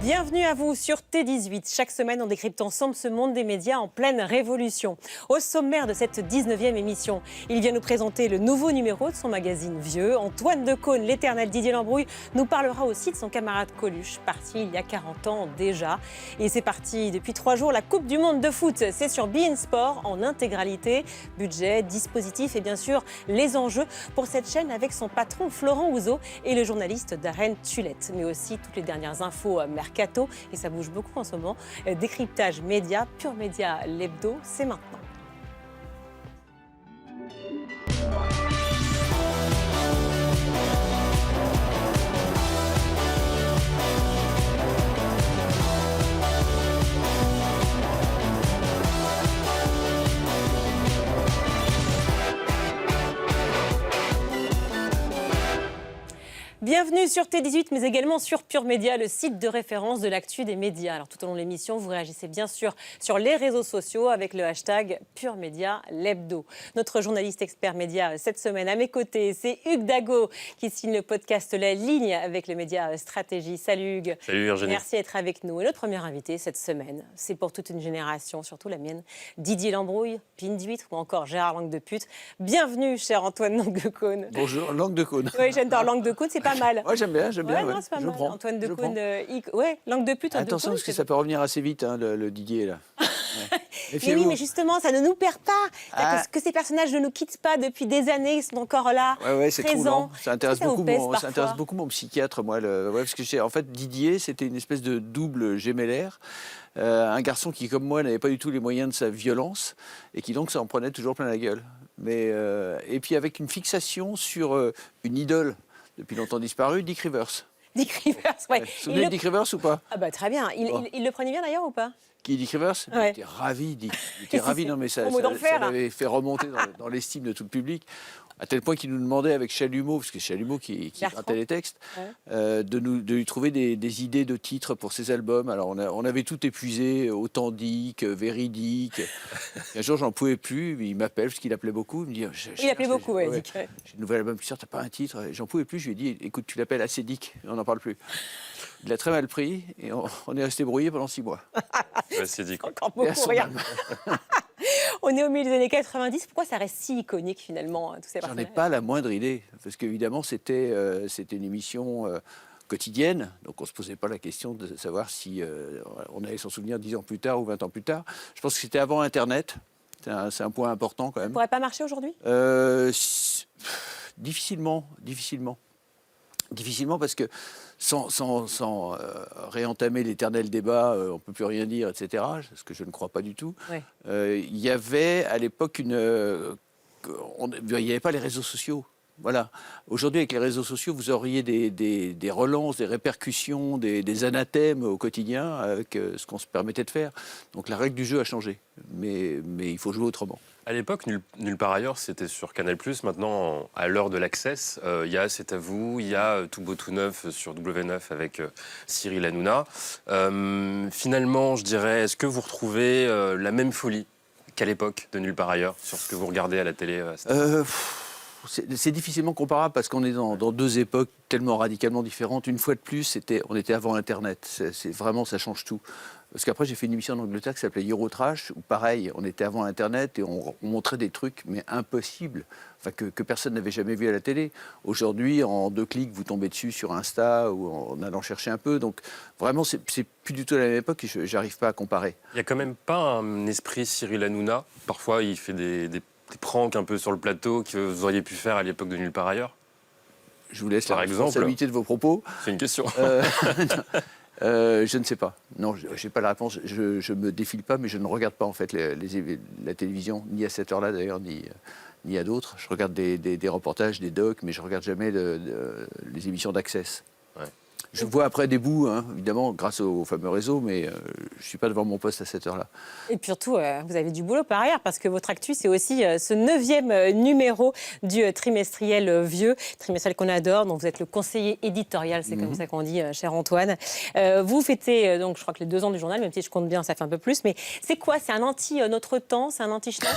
Bienvenue à vous sur T18. Chaque semaine, on décrypte ensemble ce monde des médias en pleine révolution. Au sommaire de cette 19e émission, il vient nous présenter le nouveau numéro de son magazine Vieux. Antoine Decaune, l'éternel Didier Lambrouille, nous parlera aussi de son camarade Coluche, parti il y a 40 ans déjà. Et c'est parti depuis 3 jours, la Coupe du Monde de foot. C'est sur beIN Sport en intégralité. Budget, dispositif et bien sûr les enjeux pour cette chaîne avec son patron Florent Ouzot et le journaliste Darren Tulette. Mais aussi toutes les dernières infos mercato, et ça bouge beaucoup en ce moment. Décryptage média, Pur Média, l'hebdo, c'est maintenant. Bienvenue sur T18, mais également sur Pur Média, le site de référence de l'actu des médias. Alors tout au long de l'émission, vous réagissez bien sûr sur les réseaux sociaux avec le hashtag Pur Média l'hebdo. Notre journaliste expert média cette semaine à mes côtés, c'est Hugues Dago qui signe le podcast La Ligne avec le média Stratégie. Salut Hugues. Salut Virginie. Merci d'être avec nous. Et notre premier invité cette semaine, c'est pour toute une génération, surtout la mienne, Didier Lambrouille, Pin 8 ou encore Gérard Langue de Pute. Bienvenue, cher Antoine Langue de Cône. Bonjour, Langue de Cône. Oui, j'adore Langue de Cône, c'est pas mal. Ouais, j'aime bien. Ouais, non, c'est pas mal. Prends. Antoine Decaune, ouais, Langue de Pute. Attention, parce que ça peut revenir assez vite, hein, le Didier, là. Ouais. Mais oui, mais justement, ça ne nous perd pas. Que ces personnages ne nous quittent pas depuis des années, ils sont encore là, ouais, c'est présents. troublant. Ça intéresse beaucoup mon psychiatre, moi. Parce que en fait, Didier, c'était une espèce de double gémellaire. Un garçon qui, comme moi, n'avait pas du tout les moyens de sa violence et qui donc s'en prenait toujours plein la gueule. Et puis avec une fixation sur une idole depuis longtemps disparue, Dick Rivers. Dick Rivers, ouais. Vous vous souvenez de Dick Rivers ou pas? Ah bah très bien. Il le prenait bien d'ailleurs ou pas? Qui, Dick Rivers? Ouais. Il était ravi, Dick. Il était ravi, non mais ça l'avait fait remonter dans l'estime de tout le public, à tel point qu'il nous demandait avec Chalumeau, parce que c'est Chalumeau qui grattait les textes, de lui trouver des idées de titres pour ses albums. Alors on avait tout épuisé, authentique, véridique. Et un jour j'en pouvais plus, il m'appelle, parce qu'il appelait beaucoup, il me dit... Il appelait beaucoup, oui. J'ai un nouvel album qui sort, t'as pas un titre? J'en pouvais plus, je lui ai dit, écoute, tu l'appelles assez Dick, on n'en parle plus. Il l'a très mal pris, et on est resté brouillé pendant 6 mois. C'est dit. Encore beaucoup rire. On est au milieu des années 90. Pourquoi ça reste si iconique finalement, tous ces personnages? J'en ai pas la moindre idée, parce qu'évidemment c'était une émission quotidienne, donc on se posait pas la question de savoir si on allait s'en souvenir 10 ans plus tard ou 20 ans plus tard. Je pense que c'était avant Internet. C'est un point important quand même. Ça pourrait pas marcher aujourd'hui? Difficilement, parce que sans réentamer l'éternel débat, on ne peut plus rien dire, etc., ce que je ne crois pas du tout, ouais. Il y avait à l'époque il n'y avait pas les réseaux sociaux. Voilà. Aujourd'hui, avec les réseaux sociaux, vous auriez des relances, des répercussions, des anathèmes au quotidien avec ce qu'on se permettait de faire. Donc la règle du jeu a changé, mais il faut jouer autrement. À l'époque, nulle part ailleurs, c'était sur Canal+. Maintenant, à l'heure de l'Access, il y a C'est à vous, il y a Tout beau tout neuf sur W9 avec Cyril Hanouna. Finalement, je dirais, est-ce que vous retrouvez la même folie qu'à l'époque de Nulle part ailleurs sur ce que vous regardez à la télé? C'est difficilement comparable parce qu'on est dans 2 époques tellement radicalement différentes. Une fois de plus, on était avant Internet. C'est vraiment, ça change tout. Parce qu'après, j'ai fait une émission en Angleterre qui s'appelait Eurotrash, où pareil, on était avant Internet et on montrait des trucs, mais impossibles, enfin, que personne n'avait jamais vu à la télé. Aujourd'hui, en 2 clics, vous tombez dessus sur Insta ou en allant chercher un peu. Donc vraiment, c'est plus du tout la même époque et j'arrive pas à comparer. Il n'y a quand même pas un esprit Cyril Hanouna. Parfois, il fait des pranks un peu sur le plateau que vous auriez pu faire à l'époque de Nulle part ailleurs? Je vous laisse la responsabilité de vos propos. C'est une question. Je ne sais pas. Non, je n'ai pas la réponse. Je me défile pas, mais je ne regarde pas en fait la télévision, ni à cette heure-là d'ailleurs, ni à d'autres. Je regarde des reportages, des docs, mais je ne regarde jamais les émissions d'Access. Ouais. Je vois après des bouts, hein, évidemment, grâce au fameux réseau, mais je ne suis pas devant mon poste à cette heure-là. Et puis surtout, vous avez du boulot par ailleurs, parce que votre actu, c'est aussi ce 9e numéro du trimestriel Vieux, trimestriel qu'on adore, dont vous êtes le conseiller éditorial, c'est comme ça qu'on dit, cher Antoine. Vous fêtez, donc, je crois que les 2 ans du journal, même si je compte bien, ça fait un peu plus, mais c'est quoi? C'est un anti-notre temps? C'est un anti-schnock?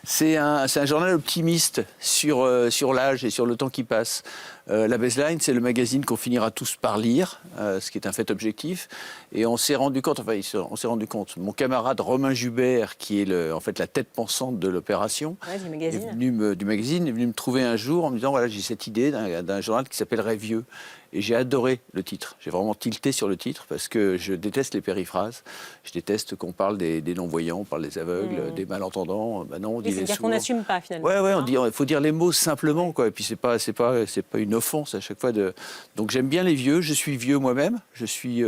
C'est un journal optimiste sur l'âge et sur le temps qui passe. La baseline, c'est le magazine qu'on finira tous par lire, ce qui est un fait objectif. Et on s'est rendu compte, mon camarade Romain Jubert, qui est en fait la tête pensante de l'opération, du magazine. est venu me trouver un jour en me disant, voilà, j'ai cette idée d'un journal qui s'appellerait Vieux. Et j'ai adoré le titre. J'ai vraiment tilté sur le titre parce que je déteste les périphrases. Je déteste qu'on parle des non-voyants, on parle des aveugles, des malentendants. Ben non, on dit les sourds. C'est-à-dire qu'on n'assume pas finalement. Ouais, il faut dire les mots simplement, quoi. Et puis c'est pas une offense à chaque fois de. Donc j'aime bien les vieux. Je suis vieux moi-même. Je suis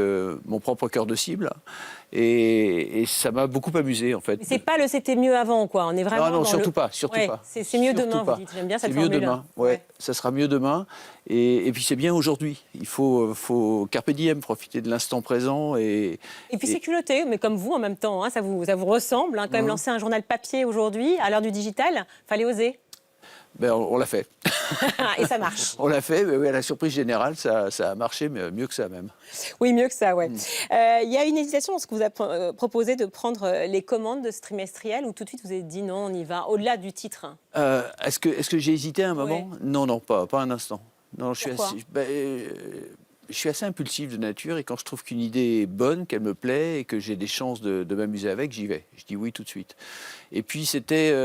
mon propre cœur de cible. Et ça m'a beaucoup amusé en fait. Mais c'est pas le c'était mieux avant, quoi. On est vraiment. Non, surtout pas. C'est mieux demain, vous dites. J'aime bien cette formule. C'est mieux demain. Ouais, ça sera mieux demain. Et puis c'est bien aujourd'hui. Il faut carpe diem, profiter de l'instant présent et puis c'est culotté, mais comme vous en même temps, hein, ça vous ressemble. Hein, quand même lancer un journal papier aujourd'hui, à l'heure du digital, fallait oser. Ben, on l'a fait. Et ça marche. On l'a fait, mais oui, à la surprise générale, ça a marché, mais mieux que ça même. Oui, mieux que ça, ouais. Il y a une hésitation lorsque vous avez proposé de prendre les commandes de ce trimestriel, ou tout de suite vous avez dit non, on y va, au-delà du titre. Est-ce que j'ai hésité un moment? Non, pas un instant. Non, je suis assez impulsif de nature et quand je trouve qu'une idée est bonne, qu'elle me plaît et que j'ai des chances de m'amuser avec, j'y vais. Je dis oui tout de suite. Et puis c'était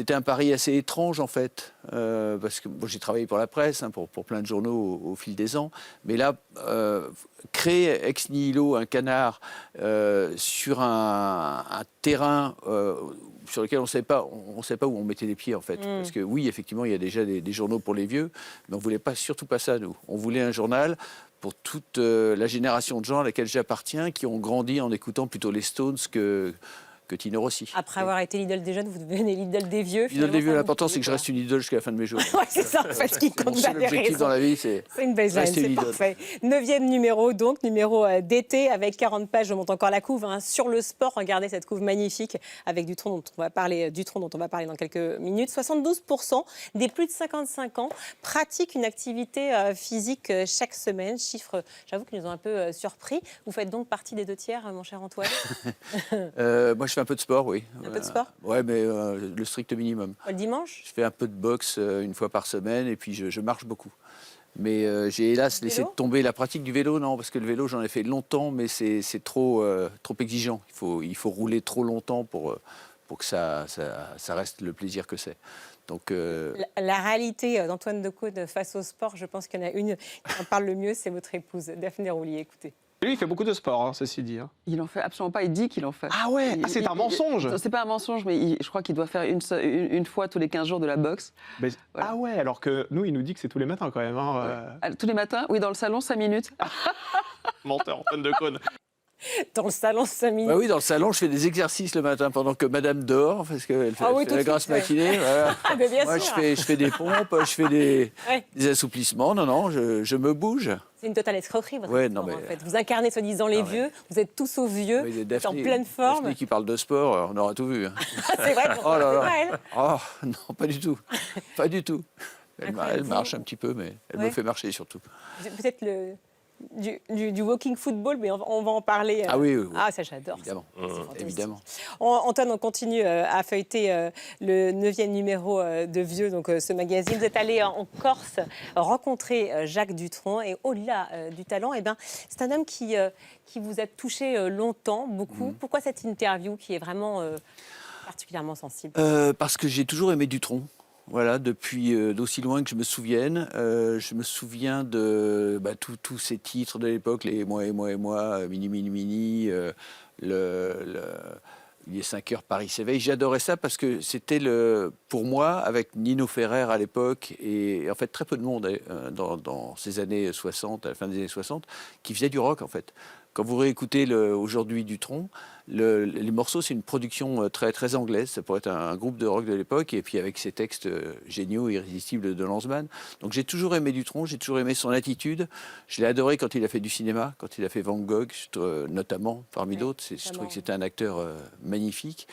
un pari assez étrange en fait, parce que j'ai travaillé pour la presse, hein, pour plein de journaux au fil des ans, mais là, créer ex nihilo un canard sur un terrain sur lequel on ne savait pas où on mettait les pieds en fait. Parce que oui, effectivement, il y a déjà des journaux pour les vieux, mais on ne voulait surtout pas ça, nous. On voulait un journal pour toute la génération de gens à laquelle j'appartiens, qui ont grandi en écoutant plutôt les Stones que Tino Rossi. Après avoir été l'idole des jeunes, vous devenez l'idole des vieux. L'idole des vieux, l'important c'est que je reste une idole jusqu'à la fin de mes jours. Ouais, c'est ça, en fait, ce qui compte. Mon seul objectif dans la vie, c'est une baseline, c'est parfait. 9e numéro, donc, numéro d'été, avec 40 pages, je monte encore la couve, hein, sur le sport. Regardez cette couve magnifique, avec Dutronc, dont on va parler dans quelques minutes. 72% des plus de 55 ans pratiquent une activité physique chaque semaine. Chiffres, j'avoue, qui nous ont un peu surpris. Vous faites donc partie des 2/3, mon cher Antoine. Moi, je fais un peu de sport, oui. Un peu de sport? Ouais, mais le strict minimum. Le dimanche? Je fais un peu de boxe une fois par semaine et puis je marche beaucoup. Mais j'ai hélas laissé tomber la pratique du vélo, non, parce que le vélo, j'en ai fait longtemps, mais c'est trop exigeant. Il faut rouler trop longtemps pour que ça reste le plaisir que c'est. Donc, la réalité d'Antoine Decaune face au sport, je pense qu'il y en a une qui en parle le mieux, c'est votre épouse, Daphné Roulier. Écoutez. Lui, il fait beaucoup de sport, hein, ceci dit. Hein. Il en fait absolument pas, il dit qu'il en fait. Ah ouais, c'est un mensonge. C'est pas un mensonge, mais je crois qu'il doit faire une fois tous les 15 jours de la boxe. Mais, voilà. Ah ouais, alors que nous, il nous dit que c'est tous les matins quand même. Hein, Tous les matins, oui, dans le salon, 5 minutes. Menteur, Antoine Decaune. Dans le salon, 5 minutes. Bah oui, dans le salon, je fais des exercices le matin pendant que madame dort, parce qu'elle fait, fait la grasse matinée. Voilà. Bien sûr. Je fais des pompes, je fais des assouplissements. Non, je me bouge. C'est une totale escroquerie, votre histoire, en fait. Vous incarnez soi-disant les vieux, vous êtes tous aux vieux, vous êtes en pleine forme. Daphné qui parle de sport, on aura tout vu. Hein. C'est vrai, oh là là. Oh, non, pas du tout. Pas du tout. Elle marche un petit peu, mais elle me fait marcher surtout. Peut-être du walking football, mais on va en parler. Ah oui. Ah, ça j'adore. Évidemment. Évidemment. Antoine, on continue à feuilleter le 9e numéro de Vieux, donc ce magazine. Vous êtes allé en Corse rencontrer Jacques Dutronc, et au-delà du talent, c'est un homme qui vous a touché longtemps, beaucoup. Pourquoi cette interview qui est vraiment particulièrement sensible? Parce que j'ai toujours aimé Dutronc. Voilà, depuis d'aussi loin que je me souvienne. Je me souviens de tous ces titres de l'époque, les Moi et moi et moi, Mini, Mini, Mini, il est 5 heures, Paris s'éveille. J'adorais ça parce que c'était, pour moi, avec Nino Ferrer à l'époque, et en fait très peu de monde dans ces années 60, à la fin des années 60, qui faisait du rock en fait. Quand vous réécoutez aujourd'hui Dutronc, les morceaux, c'est une production très, très anglaise. Ça pourrait être un groupe de rock de l'époque, et puis avec ses textes géniaux, irrésistibles de Lanzmann. Donc j'ai toujours aimé Dutronc, j'ai toujours aimé son attitude. Je l'ai adoré quand il a fait du cinéma, quand il a fait Van Gogh, notamment, parmi d'autres. Je trouvais que c'était un acteur magnifique.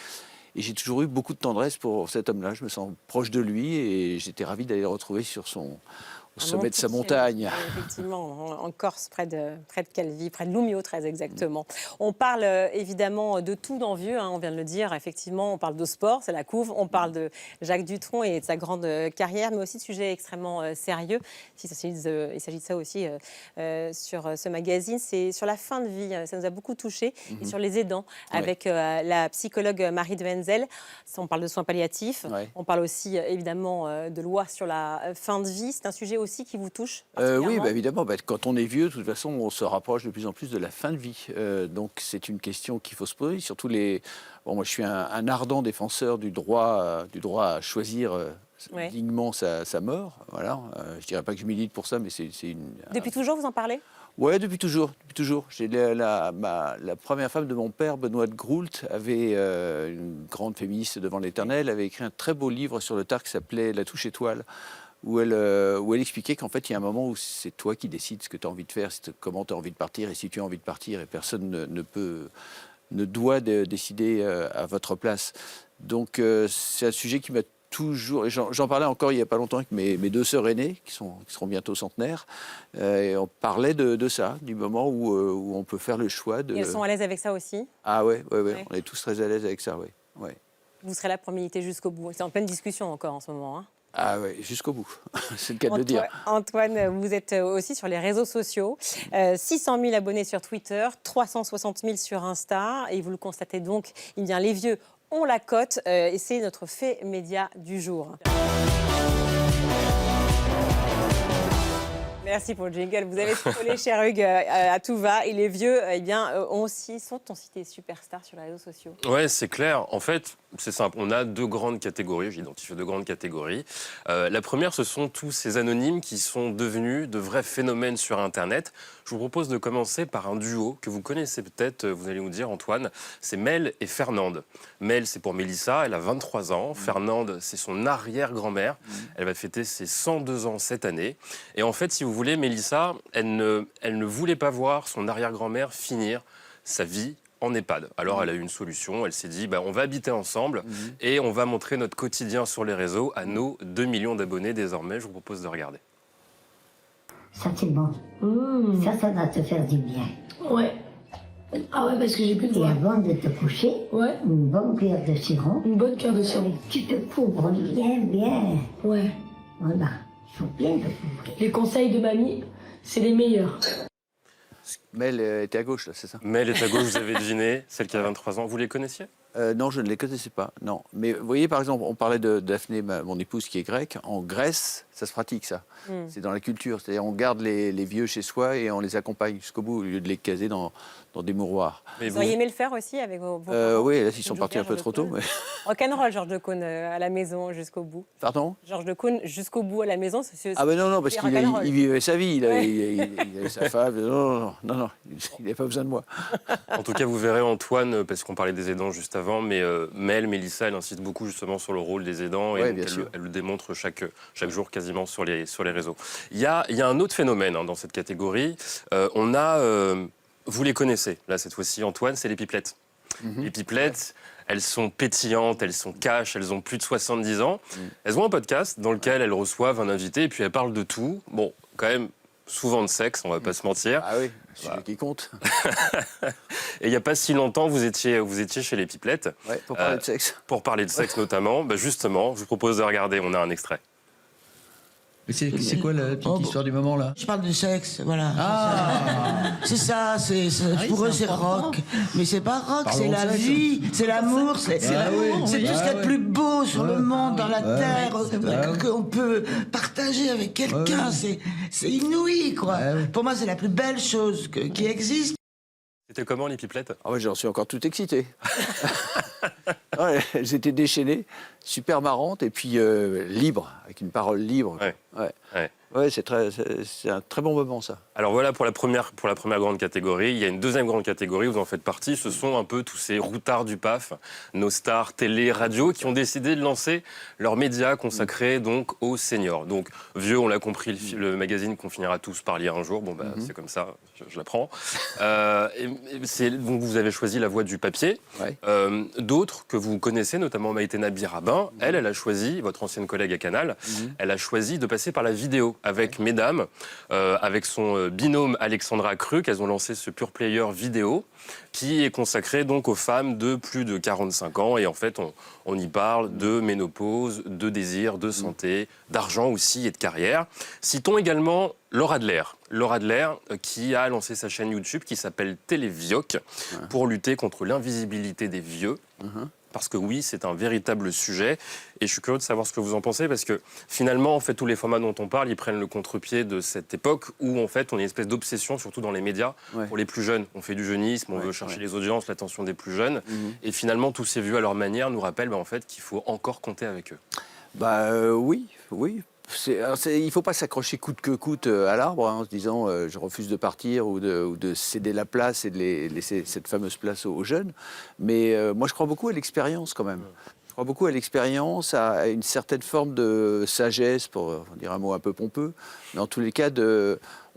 Et j'ai toujours eu beaucoup de tendresse pour cet homme-là. Je me sens proche de lui et j'étais ravi d'aller le retrouver au sommet de sa montagne. Effectivement, en Corse, près de Calvi, près de Lumio, très exactement. On parle évidemment de tout dans Vieux, on vient de le dire. Effectivement, on parle de sport, c'est la couve. On parle de Jacques Dutronc et de sa grande carrière, mais aussi de sujets extrêmement sérieux. Il s'agit de ça aussi sur ce magazine. C'est sur la fin de vie, ça nous a beaucoup touchés, et sur les aidants, avec la psychologue Marie de Wenzel. On parle de soins palliatifs. On parle aussi évidemment de loi sur la fin de vie. C'est un sujet aussi qui vous touche Oui, évidemment. Quand on est vieux, de toute façon, on se rapproche de plus en plus de la fin de vie. Donc c'est une question qu'il faut se poser. Surtout moi, je suis un ardent défenseur du droit à choisir dignement sa mort. Voilà. Je dirais pas que je milite pour ça, mais c'est une. Depuis toujours, vous en parlez ? Ouais, depuis toujours. J'ai la première femme de mon père, Benoît de Groult, avait une grande féministe devant l'Éternel, avait écrit un très beau livre sur le tard qui s'appelait La touche étoile, où elle expliquait qu'en fait, il y a un moment où c'est toi qui décides ce que tu as envie de faire, comment tu as envie de partir, et si tu as envie de partir, et personne ne doit décider à votre place. Donc, c'est un sujet qui m'a toujours, et j'en parlais encore il n'y a pas longtemps avec mes deux sœurs aînées, qui seront bientôt centenaires, et on parlait de ça, du moment où on peut faire le choix de... Et elles sont à l'aise avec ça aussi ? Ah ouais. On est tous très à l'aise avec ça, ouais. Vous serez là pour militer jusqu'au bout. C'est en pleine discussion encore en ce moment. Ah ouais, jusqu'au bout, c'est le cas de le dire. Antoine, vous êtes aussi sur les réseaux sociaux, 600 000 abonnés sur Twitter, 360 000 sur Insta, et vous le constatez donc, les vieux ont la cote, et c'est notre fait média du jour. Merci pour le jingle. Vous avez collé, cher Hugues, à tout va. Et les vieux, sont cités superstars sur les réseaux sociaux. Ouais, c'est clair. En fait, c'est simple. On a deux grandes catégories. J'identifie deux grandes catégories. La première, ce sont tous ces anonymes qui sont devenus de vrais phénomènes sur Internet. Je vous propose de commencer par un duo que vous connaissez peut-être, vous allez nous dire, Antoine. C'est Mel et Fernande. Mel, c'est pour Mélissa, elle a 23 ans. Fernande, c'est son arrière-grand-mère. Elle va fêter ses 102 ans cette année. Et en fait, si vous voulez, Mélissa, elle ne voulait pas voir son arrière-grand-mère finir sa vie en EHPAD. Alors, elle a eu une solution. Elle s'est dit, on va habiter ensemble et on va montrer notre quotidien sur les réseaux à nos 2 millions d'abonnés désormais. Je vous propose de regarder. Ça, c'est bon. Ça va te faire du bien. Ouais. Ah ouais, parce que j'ai plus de Et voix. avant de te coucher, une bonne cuillère de sirop. Une bonne cœur de sirop. Tu te couvres bien. Ouais. Voilà. Il faut bien te couvrir. Les conseils de mamie, c'est les meilleurs. Mel était à gauche, là, c'est ça? Mel est à gauche, vous avez deviné, celle qui a 23 ans. Vous les connaissiez? Non, je ne les connaissais pas, non. Mais vous voyez, par exemple, on parlait de Daphné, mon épouse qui est grecque. En Grèce, ça se pratique, ça. C'est dans la culture. C'est-à-dire, on garde les vieux chez soi et on les accompagne jusqu'au bout, au lieu de les caser dans des mouroirs. Vous auriez aimé le faire aussi avec vos Oui, là, ils sont partis un peu trop tôt. Mais... Rock'n'roll, Georges Decaune, à la maison jusqu'au bout. Pardon? Georges Decaune jusqu'au bout à la maison, c'est Ah ben non, parce qu'il vivait sa vie, il avait sa femme. Non, il n'avait pas besoin de moi. En tout cas, vous verrez Antoine, parce qu'on parlait des aidants juste avant, mais Mélissa, elle insiste beaucoup justement sur le rôle des aidants et donc elle le démontre chaque jour quasiment sur les réseaux. Il y a un autre phénomène dans cette catégorie. Vous les connaissez, là cette fois-ci Antoine, c'est les pipelettes. Les pipelettes, elles sont pétillantes, elles sont cash, elles ont plus de 70 ans. Elles ont un podcast dans lequel elles reçoivent un invité et puis elles parlent de tout. Bon, quand même, souvent de sexe, on va pas se mentir. Ah oui, c'est celui qui compte. Et il n'y a pas si longtemps, vous étiez chez les pipelettes. Ouais, pour parler de sexe. Pour parler de sexe notamment. Justement, je vous propose de regarder, on a un extrait. Mais c'est quoi la petite histoire du moment là? Je parle de sexe, voilà. C'est ça, pour eux c'est rock. Mais c'est pas rock, c'est la vie, c'est l'amour, c'est tout ce qu'il y a de plus beau sur le monde, dans la terre, qu'on peut partager avec quelqu'un. C'est inouï, quoi. Pour moi, c'est la plus belle chose qui existe. C'était comment les pipelettes? Ah ouais, j'en suis encore tout excité. Elles étaient déchaînées, super marrantes et puis libres, avec une parole libre. Ouais, c'est un très bon moment, ça. Alors voilà pour la première grande catégorie. Il y a une deuxième grande catégorie, vous en faites partie. Ce sont un peu tous ces routards du PAF, nos stars télé, radio, qui ont décidé de lancer leurs médias consacrés donc aux seniors. Donc vieux, on l'a compris, le magazine qu'on finira tous par lire un jour. Bon, c'est comme ça, je l'apprends. Donc vous avez choisi la voie du papier. D'autres que vous connaissez, notamment Maïtena Birabin, bien. Elle a choisi, votre ancienne collègue à Canal, elle a choisi de passer par la vidéo avec Mesdames, avec son binôme Alexandra Kruk. Elles ont lancé ce Pure Player vidéo qui est consacré donc aux femmes de plus de 45 ans. Et en fait, on y parle de ménopause, de désir, de santé, d'argent aussi et de carrière. Citons également Laura Adler. Laura Adler qui a lancé sa chaîne YouTube qui s'appelle Télévioc pour lutter contre l'invisibilité des vieux. Parce que oui, c'est un véritable sujet. Et je suis curieux de savoir ce que vous en pensez, parce que finalement, en fait, tous les formats dont on parle, ils prennent le contre-pied de cette époque où, en fait, on a une espèce d'obsession, surtout dans les médias, pour les plus jeunes. On fait du jeunisme, on veut chercher les audiences, l'attention des plus jeunes. Et finalement, tous ces vieux, à leur manière, nous rappellent en fait, qu'il faut encore compter avec eux. Oui. Il ne faut pas s'accrocher coûte que coûte à l'arbre en se disant je refuse de partir ou de céder la place et de laisser cette fameuse place aux jeunes. Mais moi, je crois beaucoup à l'expérience quand même. Je crois beaucoup à l'expérience, à une certaine forme de sagesse, pour dire un mot un peu pompeux. Mais en tous les cas,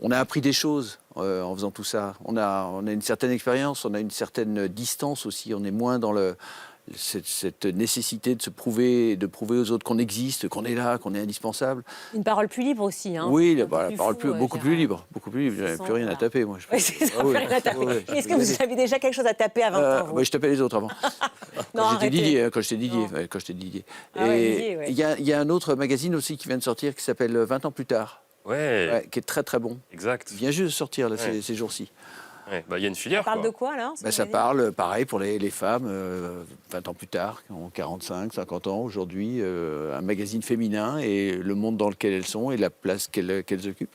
on a appris des choses en faisant tout ça. On a une certaine expérience, on a une certaine distance aussi. On est moins dans cette nécessité de prouver aux autres qu'on existe, qu'on est là, qu'on est indispensable. Une parole plus libre aussi. Oui, la parole beaucoup plus libre. J'avais plus rien à taper, moi. Est-ce que vous aviez déjà quelque chose à taper à 20 ans Je tapais les autres avant. Quand j'étais Didier. Et il y a un autre magazine aussi qui vient de sortir qui s'appelle 20 ans plus tard. Qui est très très bon. Exact. Il vient juste de sortir là, ces jours-ci. Il y a une filière. Ça parle de quoi alors ça parle, pareil, pour les femmes, 20 ans plus tard, qui ont 45, 50 ans aujourd'hui, un magazine féminin et le monde dans lequel elles sont et la place qu'elles occupent.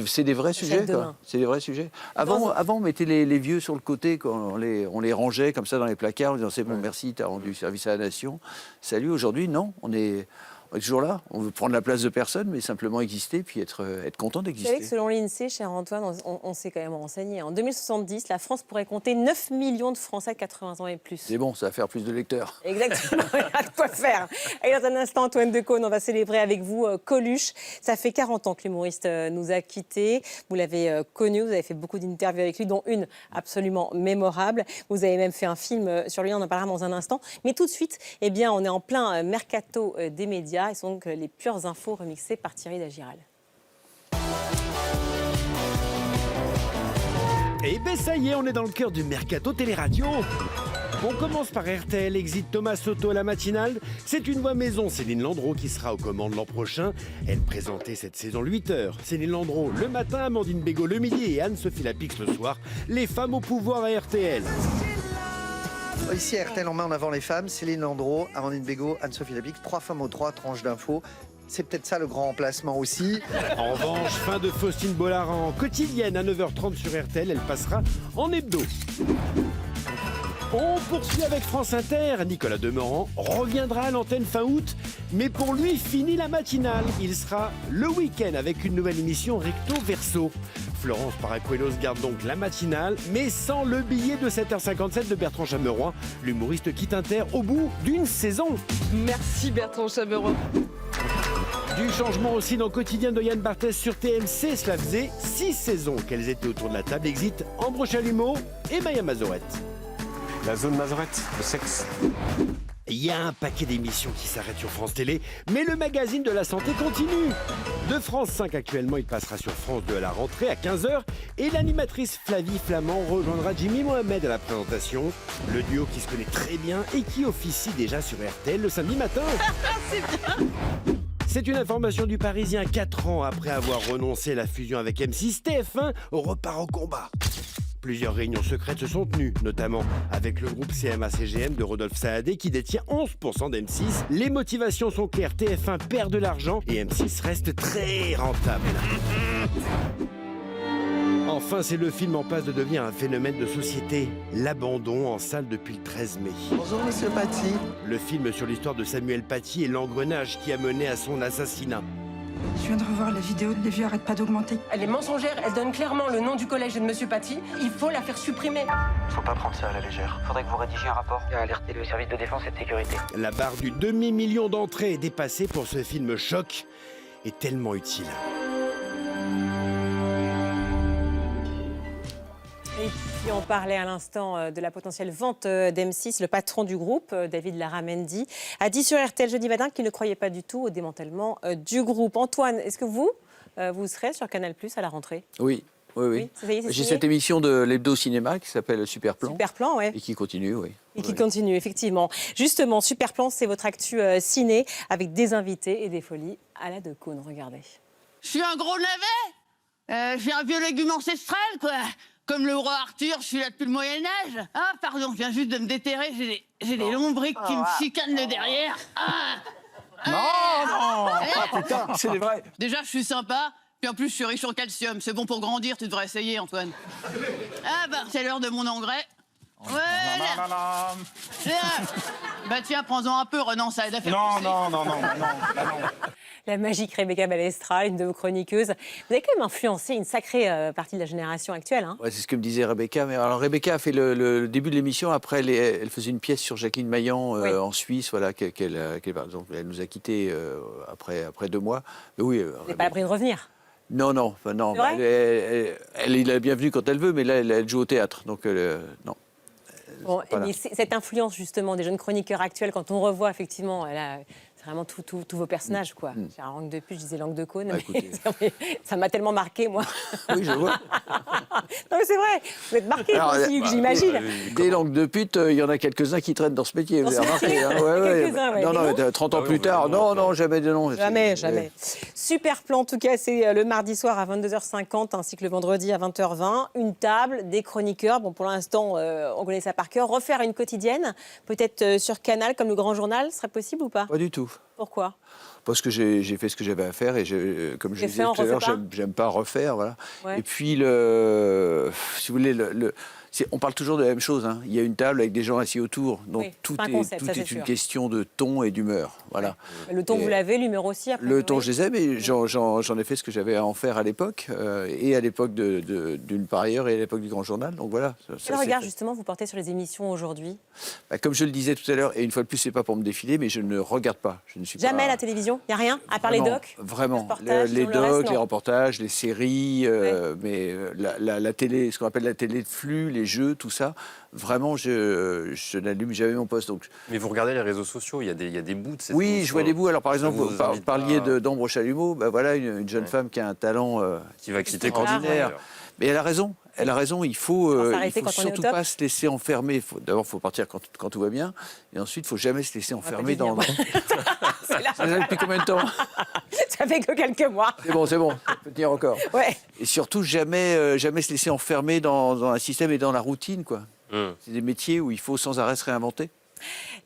C'est des vrais sujets, quoi. C'est des vrais sujets. Avant, on mettait les vieux sur le côté, on les rangeait comme ça dans les placards, en disant c'est bon, merci, tu as rendu service à la nation. Salut, aujourd'hui, non, on est toujours là. On veut prendre la place de personne, mais simplement exister, puis être content d'exister. Vous savez que selon l'INSEE, cher Antoine, on s'est quand même renseigné. En 2070, la France pourrait compter 9 millions de Français de 80 ans et plus. C'est bon, ça va faire plus de lecteurs. Exactement, il y a de quoi faire. Et dans un instant, Antoine Decaune, on va célébrer avec vous Coluche. Ça fait 40 ans que l'humoriste nous a quittés. Vous l'avez connu, vous avez fait beaucoup d'interviews avec lui, dont une absolument mémorable. Vous avez même fait un film sur lui, on en parlera dans un instant. Mais tout de suite, on est en plein mercato des médias. Et sont donc les pures infos remixées par Thierry Dagiral. Et ben ça y est, on est dans le cœur du mercato télé-radio. On commence par RTL, exit Thomas Soto à la matinale. C'est une voix maison, Céline Landreau, qui sera aux commandes l'an prochain. Elle présentait cette saison le 8h. Céline Landreau le matin, Amandine Bégaud le midi et Anne-Sophie Lapix le soir. Les femmes au pouvoir à RTL. Ici à RTL, on met en avant les femmes. Céline Landreau, Amandine Bégaud, Anne-Sophie Lapix. 3 femmes aux 3 tranches d'infos. C'est peut-être ça le grand remplacement aussi. En revanche, fin de Faustine Bollard en quotidienne à 9h30 sur RTL. Elle passera en hebdo. On poursuit avec France Inter. Nicolas Demorand reviendra à l'antenne fin août. Mais pour lui, fini la matinale. Il sera le week-end avec une nouvelle émission Recto Verso. Florence Paracuelos garde donc la matinale, mais sans le billet de 7h57 de Bertrand Chameroy. L'humoriste quitte Inter au bout d'une saison. Merci Bertrand Chameroy. Du changement aussi dans le quotidien de Yann Barthès sur TMC. Cela faisait 6 saisons qu'elles étaient autour de la table. Exit Ambre Chalumeau et Maya Mazorette. La zone Mazorette, le sexe. Il y a un paquet d'émissions qui s'arrêtent sur France Télé, mais le magazine de la santé continue. De France 5 actuellement, il passera sur France 2 à la rentrée à 15h et l'animatrice Flavie Flamand rejoindra Jimmy Mohamed à la présentation. Le duo qui se connaît très bien et qui officie déjà sur RTL le samedi matin. C'est bien. C'est une information du Parisien 4 ans après avoir renoncé à la fusion avec M6, TF1 repart au combat. Plusieurs réunions secrètes se sont tenues, notamment avec le groupe CMA-CGM de Rodolphe Saadé qui détient 11% d'M6. Les motivations sont claires, TF1 perd de l'argent et M6 reste très rentable. Enfin, c'est le film en passe de devenir un phénomène de société. L'abandon en salle depuis le 13 mai. Bonjour Monsieur Paty. Le film sur l'histoire de Samuel Paty et l'engrenage qui a mené à son assassinat. Je viens de revoir la vidéo, les vues arrêtent pas d'augmenter. Elle est mensongère, elle donne clairement le nom du collège et de Monsieur Paty. Il faut la faire supprimer. Faut pas prendre ça à la légère. Faudrait que vous rédigiez un rapport et alerter le service de défense et de sécurité. La barre du demi-million d'entrées est dépassée pour ce film choc et tellement utile. Et Et on parlait à l'instant de la potentielle vente d'M6. Le patron du groupe, David Larramendy, a dit sur RTL jeudi matin qu'il ne croyait pas du tout au démantèlement du groupe. Antoine, est-ce que vous serez sur Canal+ à la rentrée? Oui. Oui. Ça y est, c'est J'ai signé cette émission de l'Hebdo Cinéma qui s'appelle Super Plan. Super Plan, oui. Et qui continue, oui. Et qui continue, effectivement. Justement, Super Plan, c'est votre actu ciné avec des invités et des folies à la Decaune. Regardez. Je suis un gros navet. J'ai un vieux légume ancestral, quoi. Comme le roi Arthur, je suis là depuis le Moyen-Âge. Ah, pardon, je viens juste de me déterrer. J'ai des lombriques qui me chicanent le derrière. Putain, c'est vrai. Déjà, je suis sympa. Puis en plus, je suis riche en calcium. C'est bon pour grandir, tu devrais essayer, Antoine. Ah bah, c'est l'heure de mon engrais. Voilà. Bah tiens, prends-en un peu, Renan, ça aide à faire pousser. Non. La magique Rebecca Balestra, une de vos chroniqueuses. Vous avez quand même influencé une sacrée partie de la génération actuelle. Hein. Ouais, c'est ce que me disait Rebecca. Mais alors, Rebecca a fait le début de l'émission. Après, elle faisait une pièce sur Jacqueline Maillan en Suisse. Voilà, elle nous a quittés après 2 mois. Mais oui, vous n'avez pas l'abri de revenir. Non. Elle est la bienvenue quand elle veut, mais là, elle joue au théâtre. Donc, non. Bon, mais cette influence, justement, des jeunes chroniqueurs actuels, quand on revoit, effectivement, c'est vraiment tous vos personnages, quoi. J'ai un langue de pute, je disais langue de cône. Mais ça m'a tellement marqué, moi. Oui, je vois. Non, mais c'est vrai. Vous êtes marqué, moi aussi, j'imagine. Des langues de pute, il y en a quelques-uns qui traînent dans ce métier, vous avez remarqué. Hein, ouais. Non, mais 30 ans plus tard, non, jamais de nom. Jamais. Super Plan, en tout cas, c'est le mardi soir à 22h50, ainsi que le vendredi à 20h20. Une table, des chroniqueurs. Bon, pour l'instant, on connaît ça par cœur. Refaire une quotidienne, peut-être sur Canal, comme le Grand Journal, serait possible ou pas? Pas du tout. Pourquoi? Parce que j'ai fait ce que j'avais à faire et comme je disais tout à l'heure, j'aime pas refaire. Voilà. Ouais. Et puis, si vous voulez, on parle toujours de la même chose. Hein. Il y a une table avec des gens assis autour. Donc tout est une question de ton et d'humeur. Voilà. Le ton, vous l'avez, l'humeur aussi après. Le ton, je les ai, mais j'en ai fait ce que j'avais à en faire à l'époque. Et à l'époque d'une parieur et à l'époque du Grand Journal. Donc voilà. Quel regard, justement, vous portez sur les émissions aujourd'hui? Comme je le disais tout à l'heure, et une fois de plus, c'est pas pour me défiler, mais je ne regarde pas. Je ne suis jamais à la télévision? Il n'y a rien, à part les docs? Vraiment. Les docs, les reportages, les séries, mais la télé, ce qu'on appelle la télé de flux, les jeux, tout ça, vraiment, je n'allume jamais mon poste. Donc... Mais vous regardez les réseaux sociaux, il y a des bouts de cette Oui, émission. je vois des bouts. Alors, par exemple, vous parliez d'Ambre Chalumeau, voilà une jeune femme qui a un talent qui va quitter extraordinaire. Mais elle a raison. Il faut surtout pas se laisser enfermer. D'abord, il faut partir quand tout va bien. Et ensuite, il ne faut jamais se laisser enfermer dans... Ça fait depuis combien de temps? Ça fait que quelques mois. C'est bon, ça peut tenir encore. Ouais. Et surtout, jamais se laisser enfermer dans un système et dans la routine, quoi. C'est des métiers où il faut sans arrêt se réinventer.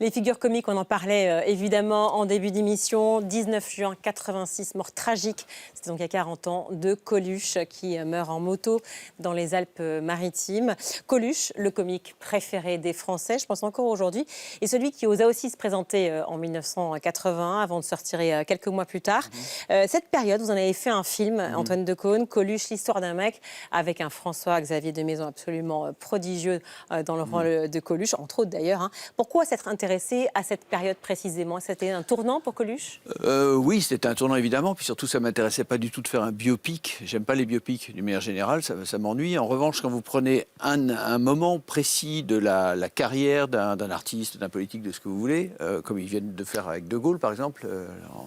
Les figures comiques, on en parlait évidemment en début d'émission. 19 juin 86, mort tragique, c'était donc il y a 40 ans, de Coluche qui meurt en moto dans les Alpes-Maritimes. Coluche, le comique préféré des Français, je pense encore aujourd'hui, et celui qui osa aussi se présenter en 1981 avant de sortir quelques mois plus tard. Cette période, vous en avez fait un film, Antoine Decaune, Coluche, l'histoire d'un mec, avec un François-Xavier de Maison absolument prodigieux dans le rôle de Coluche, entre autres d'ailleurs. Hein. Pourquoi s'être intéressé à cette période précisément? C'était un tournant pour Coluche? Oui, c'était un tournant évidemment. Puis surtout, ça ne m'intéressait pas du tout de faire un biopic. J'aime pas les biopics d'une manière générale, ça m'ennuie. En revanche, quand vous prenez un moment précis de la carrière d'un artiste, d'un politique, de ce que vous voulez, comme ils viennent de faire avec De Gaulle par exemple,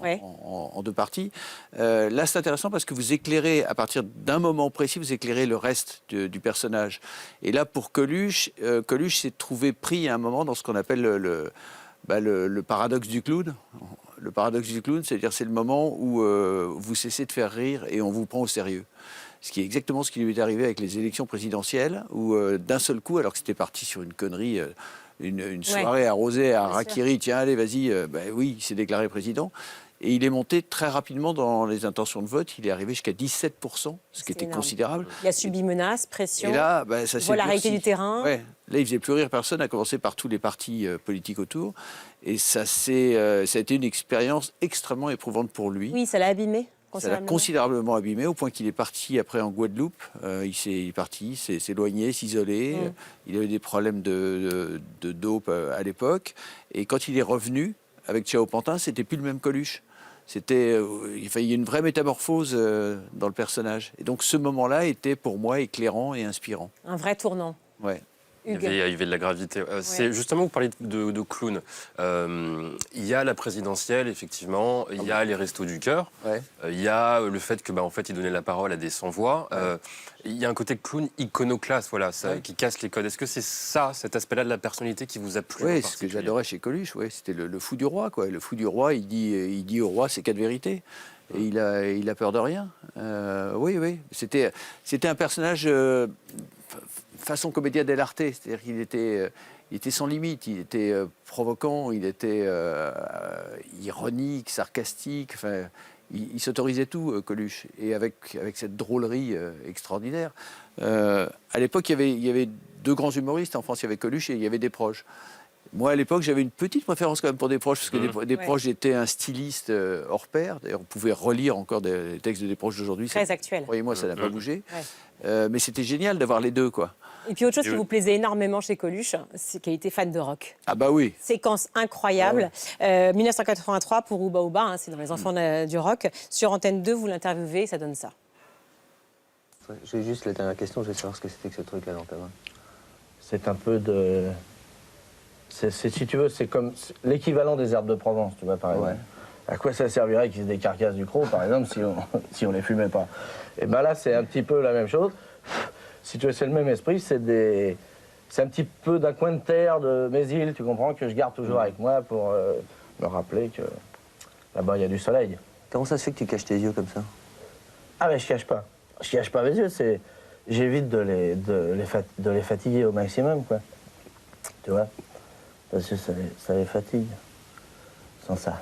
en 2 parties, là c'est intéressant parce que vous éclairez, à partir d'un moment précis, vous éclairez le reste du personnage. Et là, pour Coluche s'est trouvé pris à un moment dans ce qu'on appelle le paradoxe du clown. Le paradoxe du clown, c'est-à-dire c'est le moment où vous cessez de faire rire et on vous prend au sérieux. Ce qui est exactement ce qui lui est arrivé avec les élections présidentielles, où d'un seul coup, alors que c'était parti sur une connerie, une soirée arrosée à Harakiri, tiens allez vas-y, oui, il s'est déclaré président. Et il est monté très rapidement dans les intentions de vote. Il est arrivé jusqu'à 17%, ce qui était considérable. Il a subi menaces, pression, et là, ça s'est la réalité du terrain. Ouais. Là, il ne faisait plus rire personne, à commencer par tous les partis politiques autour. Et ça a été une expérience extrêmement éprouvante pour lui. Oui, ça l'a abîmé. Ça l'a considérablement abîmé, au point qu'il est parti après en Guadeloupe. Il s'est éloigné, s'isoler. Il avait des problèmes de dope à l'époque. Et quand il est revenu, avec Ciao Pantin, c'était plus le même Coluche. Il y a une vraie métamorphose dans le personnage. Et donc ce moment-là était pour moi éclairant et inspirant. Un vrai tournant. Ouais. Il y avait de la gravité. C'est justement, vous parlez de clown. Il y a la présidentielle, effectivement. Il y a les restos du cœur. Il y a le fait que, en fait, il donnait la parole à des sans-voix. Il y a un côté clown iconoclaste, voilà, qui casse les codes. Est-ce que c'est ça, cet aspect-là de la personnalité qui vous a plu? Oui, ce que j'adorais chez Coluche, c'était le fou du roi, quoi. Le fou du roi, il dit au roi ses 4 vérités. Et il a peur de rien. Oui. C'était un personnage façon comédien dell'arte, c'est-à-dire qu'il était sans limite, il était provocant, il était ironique, sarcastique, enfin, il s'autorisait tout, Coluche, et avec cette drôlerie extraordinaire. À l'époque, il y avait 2 grands humoristes en France, il y avait Coluche et il y avait Desproges. Moi, à l'époque, j'avais une petite préférence quand même pour Desproges, parce que Desproges était un styliste hors pair. D'ailleurs, on pouvait relire encore des textes de Desproges d'aujourd'hui. Très actuel. Croyez-moi, ça n'a pas bougé. Mais c'était génial d'avoir les deux, quoi. Et puis autre chose qui vous plaisait énormément chez Coluche, c'est qu'il était fan de rock. Ah bah oui. Séquence incroyable. 1983 pour Ouba Ouba, c'est dans Les Enfants du rock. Sur Antenne 2, vous l'interviewez, ça donne ça. J'ai juste la dernière question, je veux savoir ce que c'était que ce truc à l'antenne. C'est un peu de... si tu veux, c'est comme l'équivalent des herbes de Provence, tu vois, par exemple. À quoi ça servirait qu'ils se décarcassent du croc, par exemple, si on les fumait pas? Et ben là, c'est un petit peu la même chose. Si tu veux, c'est le même esprit, c'est un petit peu d'un coin de terre de mes îles, tu comprends, que je garde toujours avec moi pour me rappeler que là-bas, il y a du soleil. Comment ça se fait que tu caches tes yeux comme ça? Ah, mais je cache pas. Je cache pas mes yeux, j'évite de les fatiguer au maximum, quoi. Tu vois? Parce que ça les fatigue, sans ça.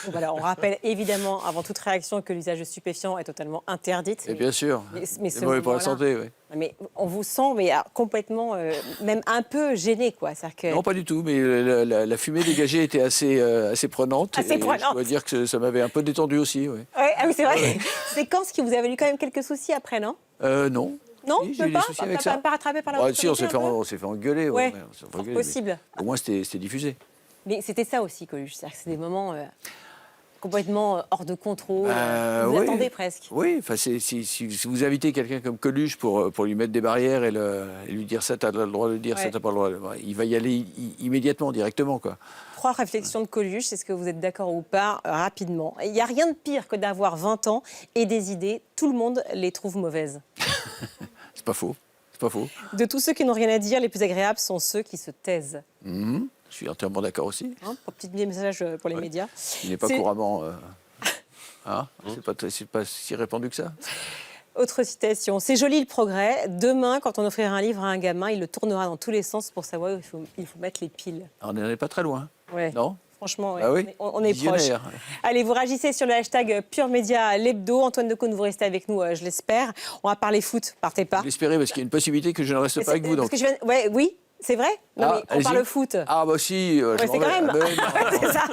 Donc voilà, on rappelle évidemment, avant toute réaction, que l'usage de stupéfiants est totalement interdit. Et bien sûr, c'est mauvais pour la santé, oui. Mais on vous sent complètement, même un peu gêné, quoi. Que... Non, pas du tout, mais la fumée dégagée était assez prenante. Assez prenante. Je dois dire que ça m'avait un peu détendu aussi, oui. Ah oui, c'est vrai. Séquence qui vous a valu quand même quelques soucis après, non? Non. Non, j'ai eu des soucis avec ça. Pas rattrapé par la Si, on s'est fait engueuler. Ouais, engueuler, possible. Au moins, c'était diffusé. Mais c'était ça aussi, Coluche. C'est-à-dire que c'est des moments complètement hors de contrôle. Vous attendez presque. Oui, enfin, si vous invitez quelqu'un comme Coluche pour lui mettre des barrières et lui dire ça, t'as le droit de le dire, ça, t'as pas le droit de le dire, il va y aller immédiatement, directement, quoi. 3 réflexions de Coluche, est-ce que vous êtes d'accord ou pas, rapidement? Il n'y a rien de pire que d'avoir 20 ans et des idées, tout le monde les trouve mauvaises. C'est pas faux. C'est pas faux. De tous ceux qui n'ont rien à dire, les plus agréables sont ceux qui se taisent. Je suis entièrement d'accord aussi. Petit message pour les médias. Il n'est pas couramment... C'est pas si répandu que ça. Autre citation. C'est joli le progrès. Demain, quand on offrira un livre à un gamin, il le tournera dans tous les sens pour savoir où il faut mettre les piles. On n'en est pas très loin. Ouais. Non? Franchement, ouais. Ah oui, on est proche. Allez, vous réagissez sur le hashtag Pure Média l'hebdo. Antoine Decaune, vous restez avec nous, je l'espère. On va parler foot, partez pas. Vous l'espérez, parce qu'il y a une possibilité que je ne reste pas avec vous. Donc. Parce que oui, c'est vrai. Non, mais on parle foot. Ah bah si. C'est quand même. C'est ça.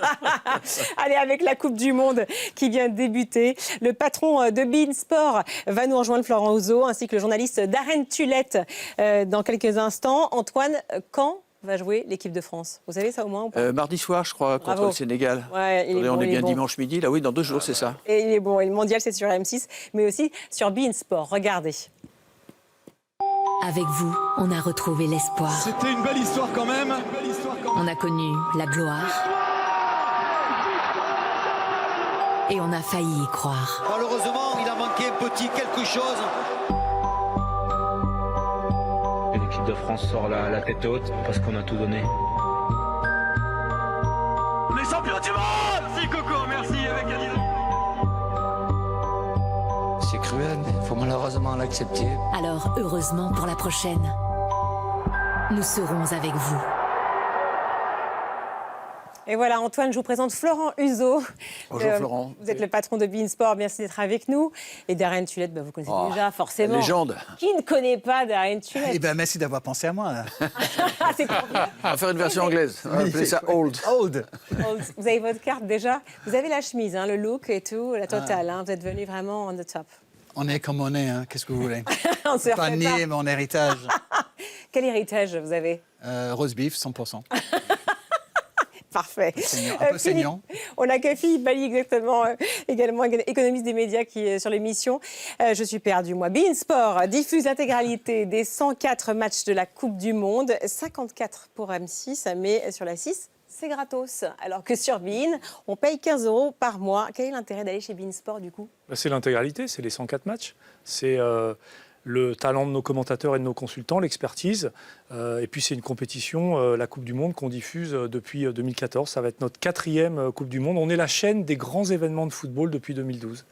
Allez, avec la Coupe du Monde qui vient de débuter, le patron de beIN Sport va nous rejoindre, Florent Ouzo, ainsi que le journaliste Darren Tulette dans quelques instants. Antoine, quand va jouer l'équipe de France? Vous savez ça au moins ou pas? Mardi soir, je crois, contre le Sénégal. Ouais, on est bien dimanche midi, là oui, dans 2 jours, c'est ça. Et il est bon. Et le mondial, c'est sur M6, mais aussi sur beIN Sport. Regardez. Avec vous, on a retrouvé l'espoir. C'était une belle histoire quand même. On a connu la gloire. Et on a failli y croire. Malheureusement, il a manqué un petit quelque chose. L'équipe de France sort la tête haute parce qu'on a tout donné. Les champions du monde! Si Coco, merci avec Adidas. C'est cruel, mais il faut malheureusement l'accepter. Alors, heureusement pour la prochaine, nous serons avec vous. Et voilà, Antoine, je vous présente Florent Ouzo. Bonjour Florent. Vous êtes le patron de beIN Sport, merci d'être avec nous. Et Darren Tulette, vous connaissez déjà forcément. Légende. Qui ne connaît pas Darren Tulette? Eh bien, merci d'avoir pensé à moi. Là. C'est pour vous. On va faire une version anglaise. On va appeler ça Old. Vous avez votre carte déjà. Vous avez la chemise, le look et tout, la totale. Vous êtes venu vraiment on the top. On est comme on est, qu'est-ce que vous voulez? On se pas nier mon héritage. Quel héritage vous avez? Roast beef, 100%. Parfait. Un peu saignant. On accueille Philippe Bally, également économiste des médias qui est sur l'émission. Je suis perdue, moi. beIN Sport diffuse l'intégralité des 104 matchs de la Coupe du Monde. 54 pour M6, mais sur la 6, c'est gratos. Alors que sur beIN, on paye 15 € par mois. Quel est l'intérêt d'aller chez beIN Sport, du coup ? C'est l'intégralité, c'est les 104 matchs. C'est le talent de nos commentateurs et de nos consultants, l'expertise. Et puis c'est une compétition, la Coupe du Monde, qu'on diffuse depuis 2014. Ça va être notre 4e Coupe du Monde. On est la chaîne des grands événements de football depuis 2012.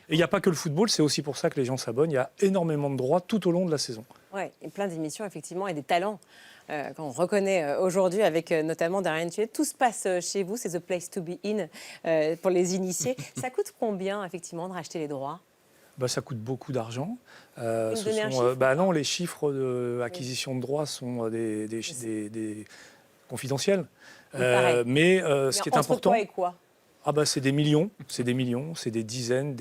Et il n'y a pas que le football, c'est aussi pour ça que les gens s'abonnent. Il y a énormément de droits tout au long de la saison. Oui, et plein d'émissions, effectivement, et des talents qu'on reconnaît aujourd'hui avec notamment Darren Tuet. Tout se passe chez vous, c'est The Place to Be In pour les initiés. Ça coûte combien, effectivement, de racheter les droits ? Ça coûte beaucoup d'argent. Non, les chiffres d'acquisition de droits sont des confidentiels. Mais ce qui est important... Quoi et quoi ? C'est des millions, c'est des dizaines,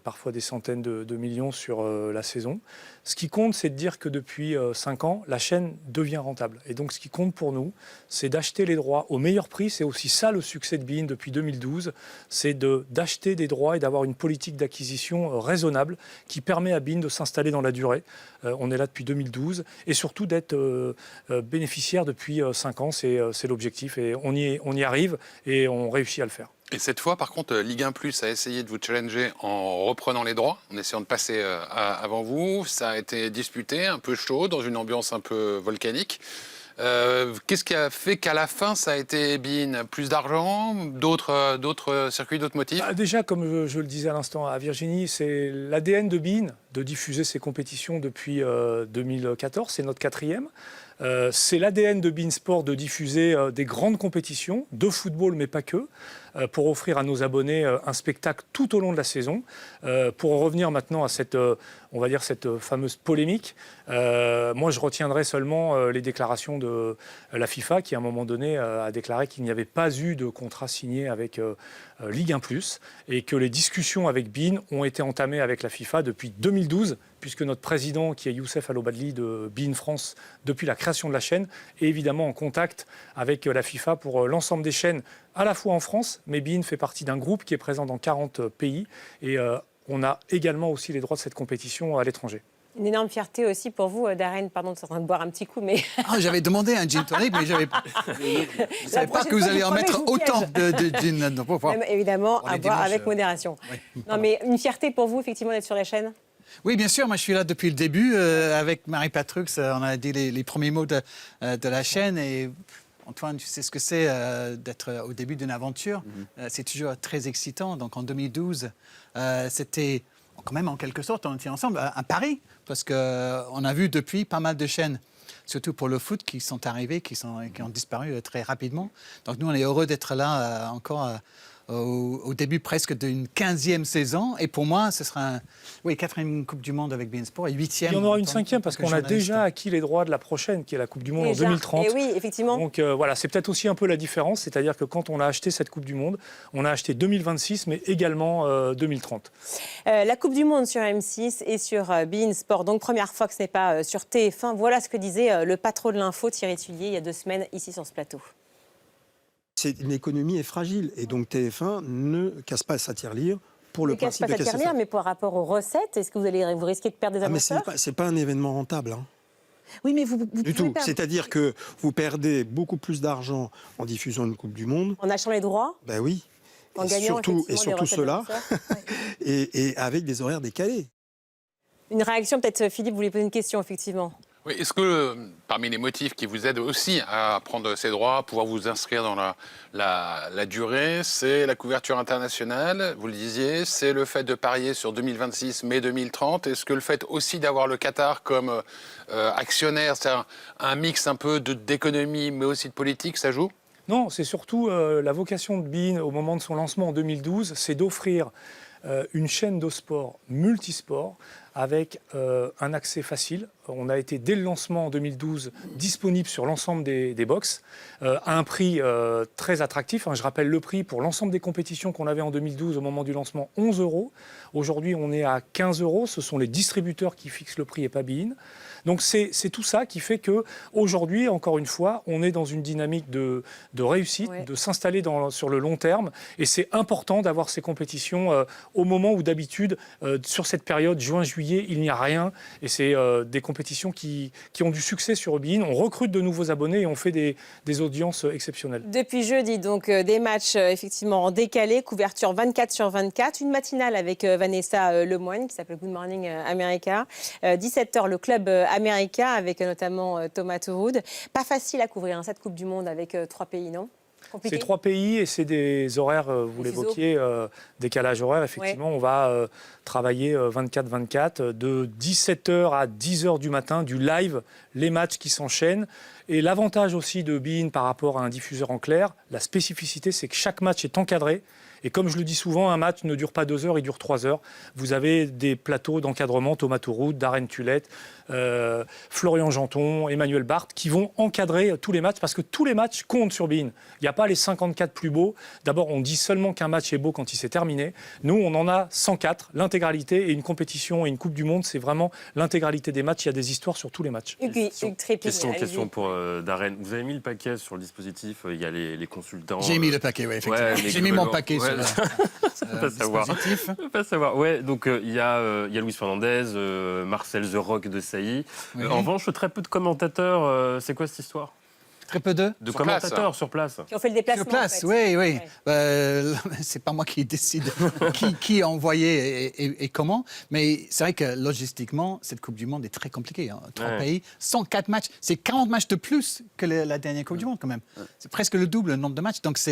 parfois des centaines de millions sur la saison. Ce qui compte, c'est de dire que depuis 5 ans, la chaîne devient rentable. Et donc, ce qui compte pour nous, c'est d'acheter les droits au meilleur prix. C'est aussi ça le succès de beIN depuis 2012. C'est d'acheter des droits et d'avoir une politique d'acquisition raisonnable qui permet à beIN de s'installer dans la durée. On est là depuis 2012 et surtout d'être bénéficiaire depuis 5 ans. C'est l'objectif et on y arrive et on réussit à le faire. Et cette fois, par contre, Ligue 1 Plus a essayé de vous challenger en reprenant les droits, en essayant de passer avant vous. Ça a été disputé, un peu chaud, dans une ambiance un peu volcanique. Qu'est-ce qui a fait qu'à la fin, ça a été beIN? Plus d'argent, d'autres circuits, d'autres motifs? Déjà, comme je le disais à l'instant à Virginie, c'est l'ADN de beIN de diffuser ces compétitions depuis 2014. C'est notre 4e. C'est l'ADN de beIN Sport de diffuser des grandes compétitions de football, mais pas que, pour offrir à nos abonnés un spectacle tout au long de la saison. Pour en revenir maintenant à cette fameuse polémique, moi je retiendrai seulement les déclarations de la FIFA qui à un moment donné a déclaré qu'il n'y avait pas eu de contrat signé avec Ligue 1 Plus et que les discussions avec beIN ont été entamées avec la FIFA depuis 2012, puisque notre président, qui est Youssef Alobadli de beIN France, depuis la création de la chaîne, est évidemment en contact avec la FIFA pour l'ensemble des chaînes, à la fois en France, mais beIN fait partie d'un groupe qui est présent dans 40 pays, et on a également aussi les droits de cette compétition à l'étranger. Une énorme fierté aussi pour vous, Darren, pardon, de en train de boire un petit coup, mais... J'avais demandé un gin tonic, mais je ne savais pas que vous alliez en mettre autant de gin. Évidemment, à boire avec modération. Oui. Non, mais une fierté pour vous, effectivement, d'être sur la chaîne? Oui, bien sûr. Moi, je suis là depuis le début. Avec Marie Patrux, on a dit les premiers mots de la chaîne. Et Antoine, tu sais ce que c'est d'être au début d'une aventure. C'est toujours très excitant. Donc, en 2012, c'était quand même, en quelque sorte, on était ensemble, un pari. Parce qu'on a vu depuis pas mal de chaînes, surtout pour le foot, qui sont arrivées, qui ont disparu très rapidement. Donc, nous, on est heureux d'être là encore au début presque d'une 15e saison. Et pour moi, ce sera 4e Coupe du Monde avec beIN Sport et 8e. Il y en aura une 5e parce qu'on a déjà acquis les droits de la prochaine, qui est la Coupe du Monde en 2030. Et oui, effectivement. Donc voilà, c'est peut-être aussi un peu la différence. C'est-à-dire que quand on a acheté cette Coupe du Monde, on a acheté 2026, mais également 2030. La Coupe du Monde sur M6 et sur beIN Sport. Donc première fois que ce n'est pas sur TF1. Voilà ce que disait le patron de l'info, Thierry Tulier, il y a 2 semaines, ici sur ce plateau. L'économie est fragile et donc TF1 ne casse pas sa tirelire pour le principe de casser sa tirelire. Mais par rapport aux recettes, est-ce que vous risquez de perdre des annonceurs? Mais c'est pas un événement rentable. Oui, mais vous du tout. C'est-à-dire que vous perdez beaucoup plus d'argent en diffusant une Coupe du Monde. En achetant les droits? Ben oui. En gagnant surtout cela. et avec des horaires décalés. Une réaction, peut-être, Philippe, vous voulez poser une question, effectivement. Oui, est-ce que parmi les motifs qui vous aident aussi à prendre ces droits, pouvoir vous inscrire dans la durée, c'est la couverture internationale, vous le disiez, c'est le fait de parier sur 2026, mai 2030, est-ce que le fait aussi d'avoir le Qatar comme actionnaire, c'est un mix un peu d'économie mais aussi de politique, ça joue? Non, c'est surtout la vocation de beIN au moment de son lancement en 2012, c'est d'offrir une chaîne de sport multisport avec un accès facile on a été dès le lancement en 2012 disponible sur l'ensemble des box à un prix très attractif. Je rappelle le prix pour l'ensemble des compétitions qu'on avait en 2012 au moment du lancement, 11 €. Aujourd'hui, on est à 15 €. Ce sont les distributeurs qui fixent le prix et pas Bein. Donc c'est tout ça qui fait qu'aujourd'hui, encore une fois, on est dans une dynamique de réussite, de s'installer sur le long terme. Et c'est important d'avoir ces compétitions au moment où d'habitude, sur cette période, juin-juillet, il n'y a rien. Et c'est des compétitions qui ont du succès sur Bein. On recrute de nouveaux abonnés et on fait des audiences exceptionnelles. Depuis jeudi, donc des matchs effectivement en décalé, couverture 24/24, une matinale avec Vanessa Lemoine qui s'appelle Good Morning America, 17h le club America avec notamment Thomas Turoud. Pas facile à couvrir cette Coupe du Monde avec 3 pays, non ? Compliqué. C'est 3 pays et c'est des horaires, vous l'évoquiez, décalage horaire. Effectivement, on va travailler 24/24, de 17h à 10h du matin, du live, les matchs qui s'enchaînent. Et l'avantage aussi de Bein par rapport à un diffuseur en clair, la spécificité, c'est que chaque match est encadré. Et comme je le dis souvent, un match ne dure pas 2 heures, il dure 3 heures. Vous avez des plateaux d'encadrement, Thomas Turoud, Darren Tulette, Florian Janton, Emmanuel Barthes, qui vont encadrer tous les matchs, parce que tous les matchs comptent sur Bein. Il n'y a pas les 54 plus beaux. D'abord, on dit seulement qu'un match est beau quand il s'est terminé. Nous, on en a 104, l'intégralité, et une compétition et une Coupe du Monde, c'est vraiment l'intégralité des matchs. Il y a des histoires sur tous les matchs. Question pour Darren. Vous avez mis le paquet sur le dispositif, il y a les consultants. J'ai mis le paquet, oui, effectivement. J'ai mis mon paquet sur le dispositif. Pas savoir. Ouais, donc il y a Luis Fernandez, Marcel The Rock de Sailly. Oui. En revanche, très peu de commentateurs. C'est quoi cette histoire ? Très peu de commentateurs sur place. Qui ont fait le déplacement. Sur place, en fait. oui. C'est pas moi qui décide qui est envoyé et comment. Mais c'est vrai que logistiquement, cette Coupe du Monde est très compliquée. 3 pays, 104 matchs. C'est 40 matchs de plus que la dernière Coupe du Monde, quand même. C'est presque le double le nombre de matchs. Donc, ça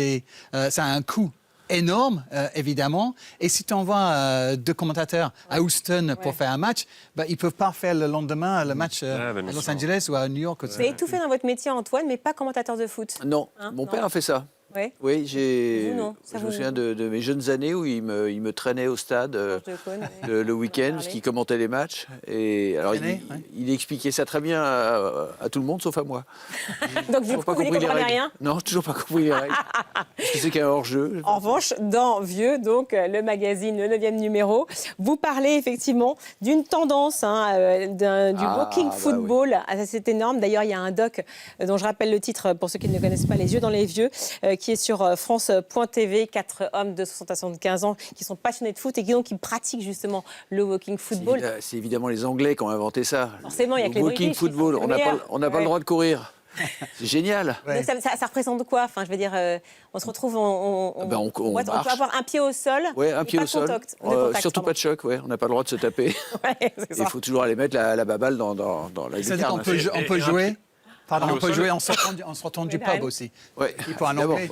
a un coût énorme, évidemment. Et si tu envoies 2 commentateurs à Houston pour faire un match, ils ne peuvent pas faire le lendemain le match à Los Angeles ou à New York. Vous avez tout fait dans votre métier, Antoine, mais pas commentateur de foot. Non, mon père a fait ça. Ouais. Oui, Je me souviens de mes jeunes années où il me traînait au stade le week-end, parce qu'il commentait les matchs. Et alors, il expliquait ça très bien à tout le monde, sauf à moi. Donc, vous ne comprenez rien ? Non, toujours pas compris les règles. Parce que c'est qu'un hors-jeu. En revanche, dans Vieux, donc le magazine, le 9e numéro, vous parlez effectivement d'une tendance, du walking football. Oui. C'est énorme. D'ailleurs, il y a un doc dont je rappelle le titre pour ceux qui ne connaissent pas, Les yeux dans les vieux, qui est sur France.tv, 4 hommes de 60 à 75 ans qui sont passionnés de foot et qui pratiquent justement le walking football. C'est évidemment les Anglais qui ont inventé ça. Forcément, il y a que les walking football, on n'a pas le droit de courir. C'est génial. Ouais. Donc ça représente quoi ? Enfin, je veux dire, on se retrouve, on peut avoir un pied au sol. Oui, un pied au sol. Surtout pas de choc. Ouais. On n'a pas le droit de se taper. Il faut toujours aller mettre la baballe dans la C'est-à-dire qu'on peut jouer. Pardon, on peut jouer en sortant du pub aussi. Oui, pour un Anglais.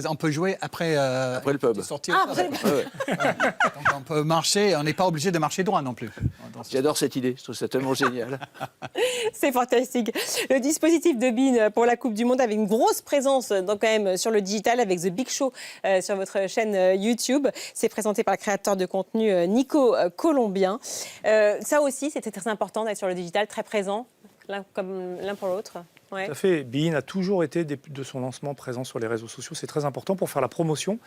On peut jouer après le pub. Donc on peut marcher, on n'est pas obligé de marcher droit non plus. J'adore cette idée, je trouve ça tellement génial. C'est fantastique. Le dispositif de Bein pour la Coupe du Monde avec une grosse présence donc quand même sur le digital avec The Big Show sur votre chaîne YouTube. C'est présenté par le créateur de contenu Nico Colombien. Ça aussi, c'était très important d'être sur le digital, très présent. L'un pour l'autre. Ouais. Tout à fait. Bein a toujours été, de son lancement, présent sur les réseaux sociaux. C'est très important pour faire la promotion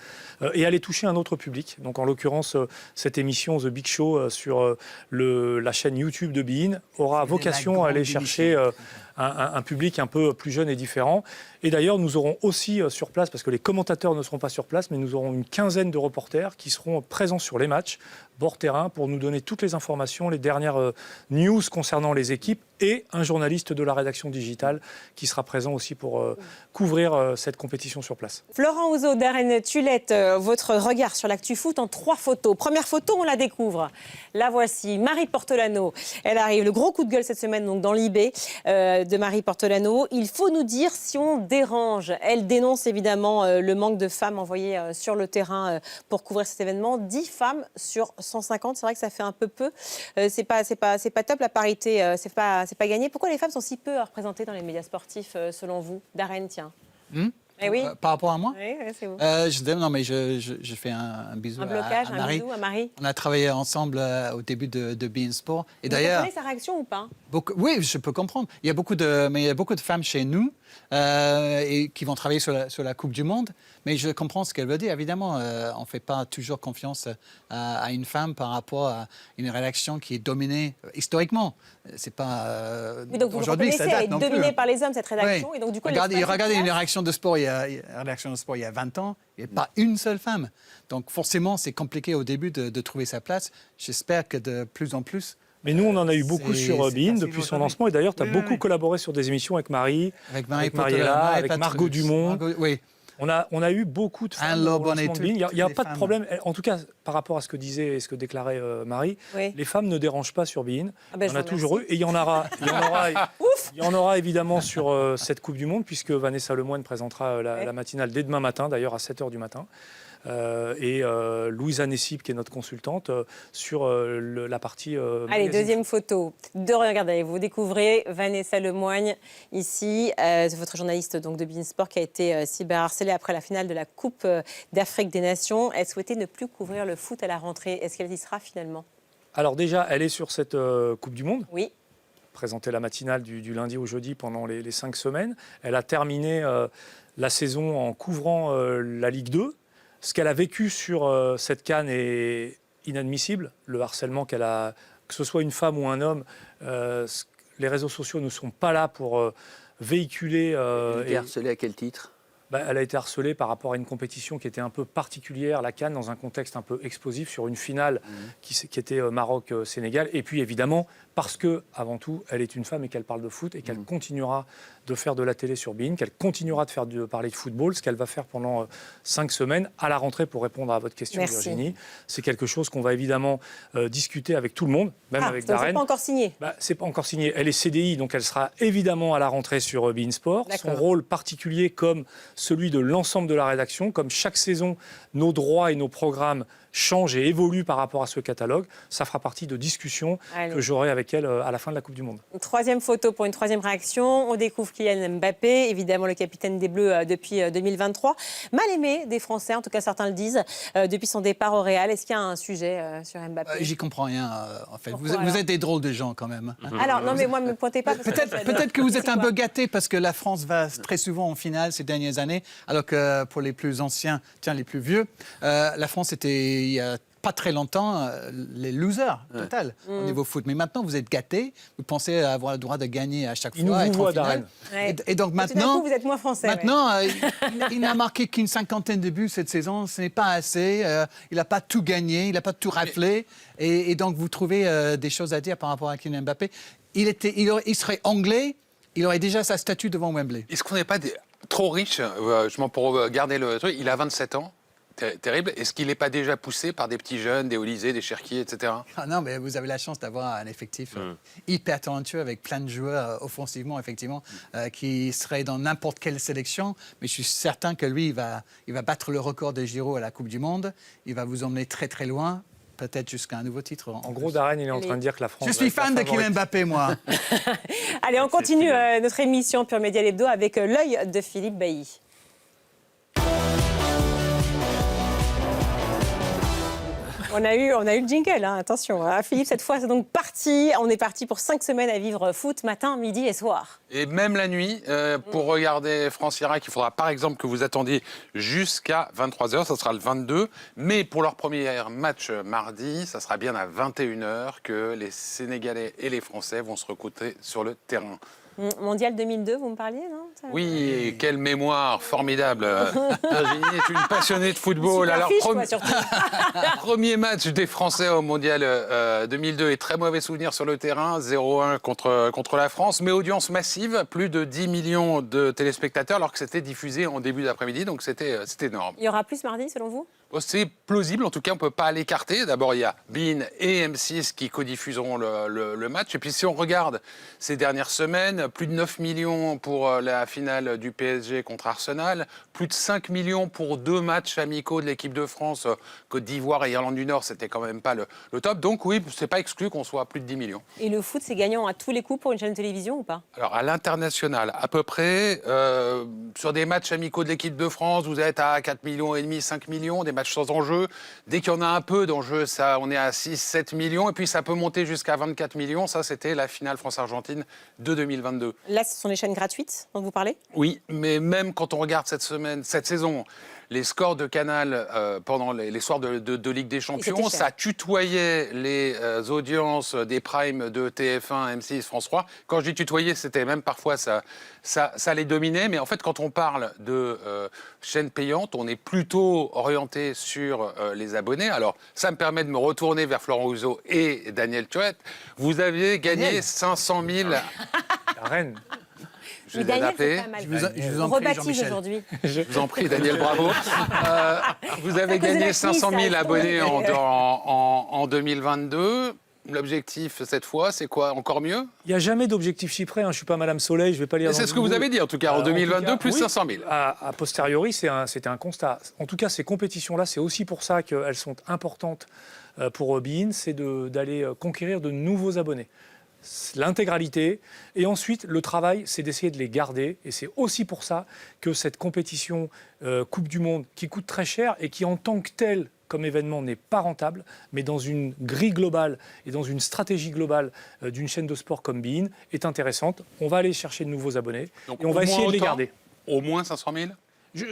et aller toucher un autre public. Donc, en l'occurrence, cette émission The Big Show sur la chaîne YouTube de Bein aura vocation à aller chercher un public un peu plus jeune et différent. Et d'ailleurs, nous aurons aussi sur place, parce que les commentateurs ne seront pas sur place, mais nous aurons une quinzaine de reporters qui seront présents sur les matchs, bord terrain, pour nous donner toutes les informations, les dernières news concernant les équipes, et un journaliste de la rédaction digitale qui sera présent aussi pour couvrir cette compétition sur place. Florent Ouzot, Darren Tulette, votre regard sur l'actu foot en 3 photos. Première photo, on la découvre. La voici, Marie Portolano. Elle arrive, le gros coup de gueule cette semaine donc dans l'IB de Marie Portolano. Il faut nous dire si on dérange. Elle dénonce évidemment le manque de femmes envoyées sur le terrain pour couvrir cet événement. 10 femmes sur 150, c'est vrai que ça fait un peu. C'est pas top, la parité, c'est pas gagné. Pourquoi les femmes sont si peu représentées dans les médias sportifs selon vous ? Darren, tiens. oui. Par rapport à moi? Oui, c'est vous. Non, mais je fais un bisou Un blocage, à Marie. un bisou à Marie. On a travaillé ensemble au début de beIN Sport. Et Vous d'ailleurs, comprenez sa réaction ou pas? oui, je peux comprendre. Il y a beaucoup de femmes chez nous et qui vont travailler sur la Coupe du Monde. Mais je comprends ce qu'elle veut dire. Évidemment, on ne fait pas toujours confiance à une femme par rapport à une rédaction qui est dominée historiquement. C'est pas Oui, donc vous aujourd'hui, ça reconnaissez, date elle est non plus. dominée par les hommes, cette rédaction. Oui. Et donc, du coup, regardez elle laisse pas une sa place. rédaction de sport il y a 20 ans, il n'y avait pas une seule femme. Donc forcément, c'est compliqué au début de trouver sa place. J'espère que de plus en plus... Mais nous, on en a eu beaucoup sur beIN depuis son lancement. Et d'ailleurs, tu as beaucoup collaboré sur des émissions avec Marie, avec Mariella, avec Margot Dumont. Oui. On a eu beaucoup de femmes au lancement de beIN. Il n'y a pas de problème. En tout cas, par rapport à ce que disait et ce que déclarait Marie, les femmes ne dérangent pas sur beIN. Il y en a toujours eu. Et il y en aura évidemment sur cette Coupe du Monde, puisque Vanessa Lemoine présentera la matinale dès demain matin, d'ailleurs à 7h du matin. Et Louisa Nessib, qui est notre consultante, sur la partie... Allez, deuxième photo. Regardez, vous découvrez Vanessa Lemoigne, ici, votre journaliste donc, de beIN Sport, qui a été cyberharcelée après la finale de la Coupe d'Afrique des Nations. Elle souhaitait ne plus couvrir le foot à la rentrée. Est-ce qu'elle y sera finalement? Alors déjà, elle est sur cette Coupe du Monde. Oui. Présentée la matinale du lundi au jeudi pendant les 5 semaines. Elle a terminé la saison en couvrant la Ligue 2. Ce qu'elle a vécu sur cette CAN est inadmissible. Le harcèlement qu'elle a, que ce soit une femme ou un homme, les réseaux sociaux ne sont pas là pour véhiculer... Elle a été harcelée à quel titre? Elle a été harcelée par rapport à une compétition qui était un peu particulière, la CAN, dans un contexte un peu explosif, sur une finale qui était Maroc-Sénégal. Et puis évidemment, parce que, avant tout, elle est une femme et qu'elle parle de foot et qu'elle continuera de faire de la télé sur beIN, qu'elle continuera de parler de football, ce qu'elle va faire pendant 5 semaines à la rentrée, pour répondre à votre question, Virginie. C'est quelque chose qu'on va évidemment discuter avec tout le monde, même avec Darren. C'est pas encore signé. C'est pas encore signé. Elle est CDI, donc elle sera évidemment à la rentrée sur beIN Sport. Son rôle particulier, comme celui de l'ensemble de la rédaction, comme chaque saison, nos droits et nos programmes changent et évoluent par rapport à ce catalogue. Ça fera partie de discussions que j'aurai avec elle à la fin de la Coupe du Monde. Une troisième photo pour une troisième réaction. On découvre Kylian Mbappé, évidemment le capitaine des Bleus depuis 2023. Mal aimé des Français, en tout cas certains le disent, depuis son départ au Real. Est-ce qu'il y a un sujet sur Mbappé? J'y comprends rien, en fait. Vous êtes des drôles de gens, quand même. Alors, non, mais moi, ne me pointez pas. Peut-être que vous êtes un peu gâtés, parce que la France va très souvent en finale ces dernières années, alors que pour les plus anciens, les plus vieux, la France était, il y a pas très longtemps, les losers, total, au niveau foot. Mais maintenant, vous êtes gâtés, vous pensez avoir le droit de gagner à chaque fois. Il nous voit, Darren. Et donc maintenant, vous êtes moins français. Maintenant, il n'a marqué qu'une 50aine de buts cette saison, ce n'est pas assez. Il n'a pas tout gagné, il n'a pas tout raflé. Et donc, vous trouvez des choses à dire par rapport à Kylian Mbappé. Il serait anglais, il aurait déjà sa statue devant Wembley. Est-ce qu'on n'est pas trop riche, pour garder le truc? Il a 27 ans. Terrible. Est-ce qu'il n'est pas déjà poussé par des petits jeunes, des Olysée, des Cherki, etc. Non, mais vous avez la chance d'avoir un effectif hyper talentueux avec plein de joueurs offensivement, effectivement, qui seraient dans n'importe quelle sélection. Mais je suis certain que lui, il va battre le record de Giroud à la Coupe du Monde. Il va vous emmener très, très loin. Peut-être jusqu'à un nouveau titre. En gros, Darren, il est en train de dire que la France... Je suis fan de Kylian Mbappé, moi. Allez, on continue notre émission Pure Média L'Hebdo avec l'œil de Philippe Bailly. On a eu le jingle, attention. Philippe, cette fois, c'est donc parti. On est parti pour 5 semaines à vivre foot, matin, midi et soir. Et même la nuit, pour regarder France-Irak, il faudra par exemple que vous attendiez jusqu'à 23h, ça sera le 22. Mais pour leur premier match mardi, ça sera bien à 21h que les Sénégalais et les Français vont se recruter sur le terrain. Mondial 2002, vous me parliez, non? Oui, quelle mémoire formidable. Virginie est une passionnée de football. Super Alors, fiche, premier match des Français au Mondial 2002 et très mauvais souvenir sur le terrain, 0-1 contre la France, mais audience massive, plus de 10 millions de téléspectateurs, alors que c'était diffusé en début d'après-midi, donc c'était énorme. Il y aura plus mardi, selon vous? C'est plausible, en tout cas, on ne peut pas l'écarter. D'abord, il y a beIN et M6 qui codiffuseront le match. Et puis, si on regarde ces dernières semaines, plus de 9 millions pour la finale du PSG contre Arsenal, plus de 5 millions pour 2 matchs amicaux de l'équipe de France, Côte d'Ivoire et Irlande du Nord, c'était quand même pas le top. Donc oui, c'est pas exclu qu'on soit à plus de 10 millions. Et le foot, c'est gagnant à tous les coups pour une chaîne de télévision ou pas? Alors, à l'international, à peu près, sur des matchs amicaux de l'équipe de France, vous êtes à 4,5 millions, 5 millions, des matchs sans enjeu. Dès qu'il y en a un peu d'enjeu, on est à 6-7 millions. Et puis, ça peut monter jusqu'à 24 millions. Ça, c'était la finale France-Argentine de 2022. Là, ce sont les chaînes gratuites dont vous parlez? Oui, mais même quand on regarde cette saison, les scores de Canal pendant les soirs de Ligue des Champions, ça tutoyait les audiences des primes de TF1, M6, France 3. Quand je dis tutoyer, c'était même parfois ça les dominait. Mais en fait, quand on parle de chaînes payantes, on est plutôt orienté sur les abonnés. Alors, ça me permet de me retourner vers Florent Houzeau et Daniel Thuet. Vous avez gagné 500 000... La reine. Mais Daniel, c'est pas mal. Je vous en prie, Jean-Michel. Aujourd'hui. Je vous en prie, Daniel, bravo. Vous avez gagné 500 000 abonnés en 2022. L'objectif, cette fois, c'est quoi? Encore mieux? Il n'y a jamais d'objectif chiffré. Je ne suis pas Madame Soleil, je ne vais pas lire. C'est ce que vous avez dit, en tout cas, en 2022, plus 500 000. A posteriori, c'était un constat. En tout cas, ces compétitions-là, c'est aussi pour ça qu'elles sont importantes pour beIN, c'est d'aller conquérir de nouveaux abonnés. L'intégralité. Et ensuite, le travail, c'est d'essayer de les garder. Et c'est aussi pour ça que cette compétition Coupe du Monde, qui coûte très cher et qui, en tant que telle, comme événement, n'est pas rentable, mais dans une grille globale et dans une stratégie globale d'une chaîne de sport comme beIN, est intéressante. On va aller chercher de nouveaux abonnés. Donc, et on va essayer de les garder. Au moins 500 000 ?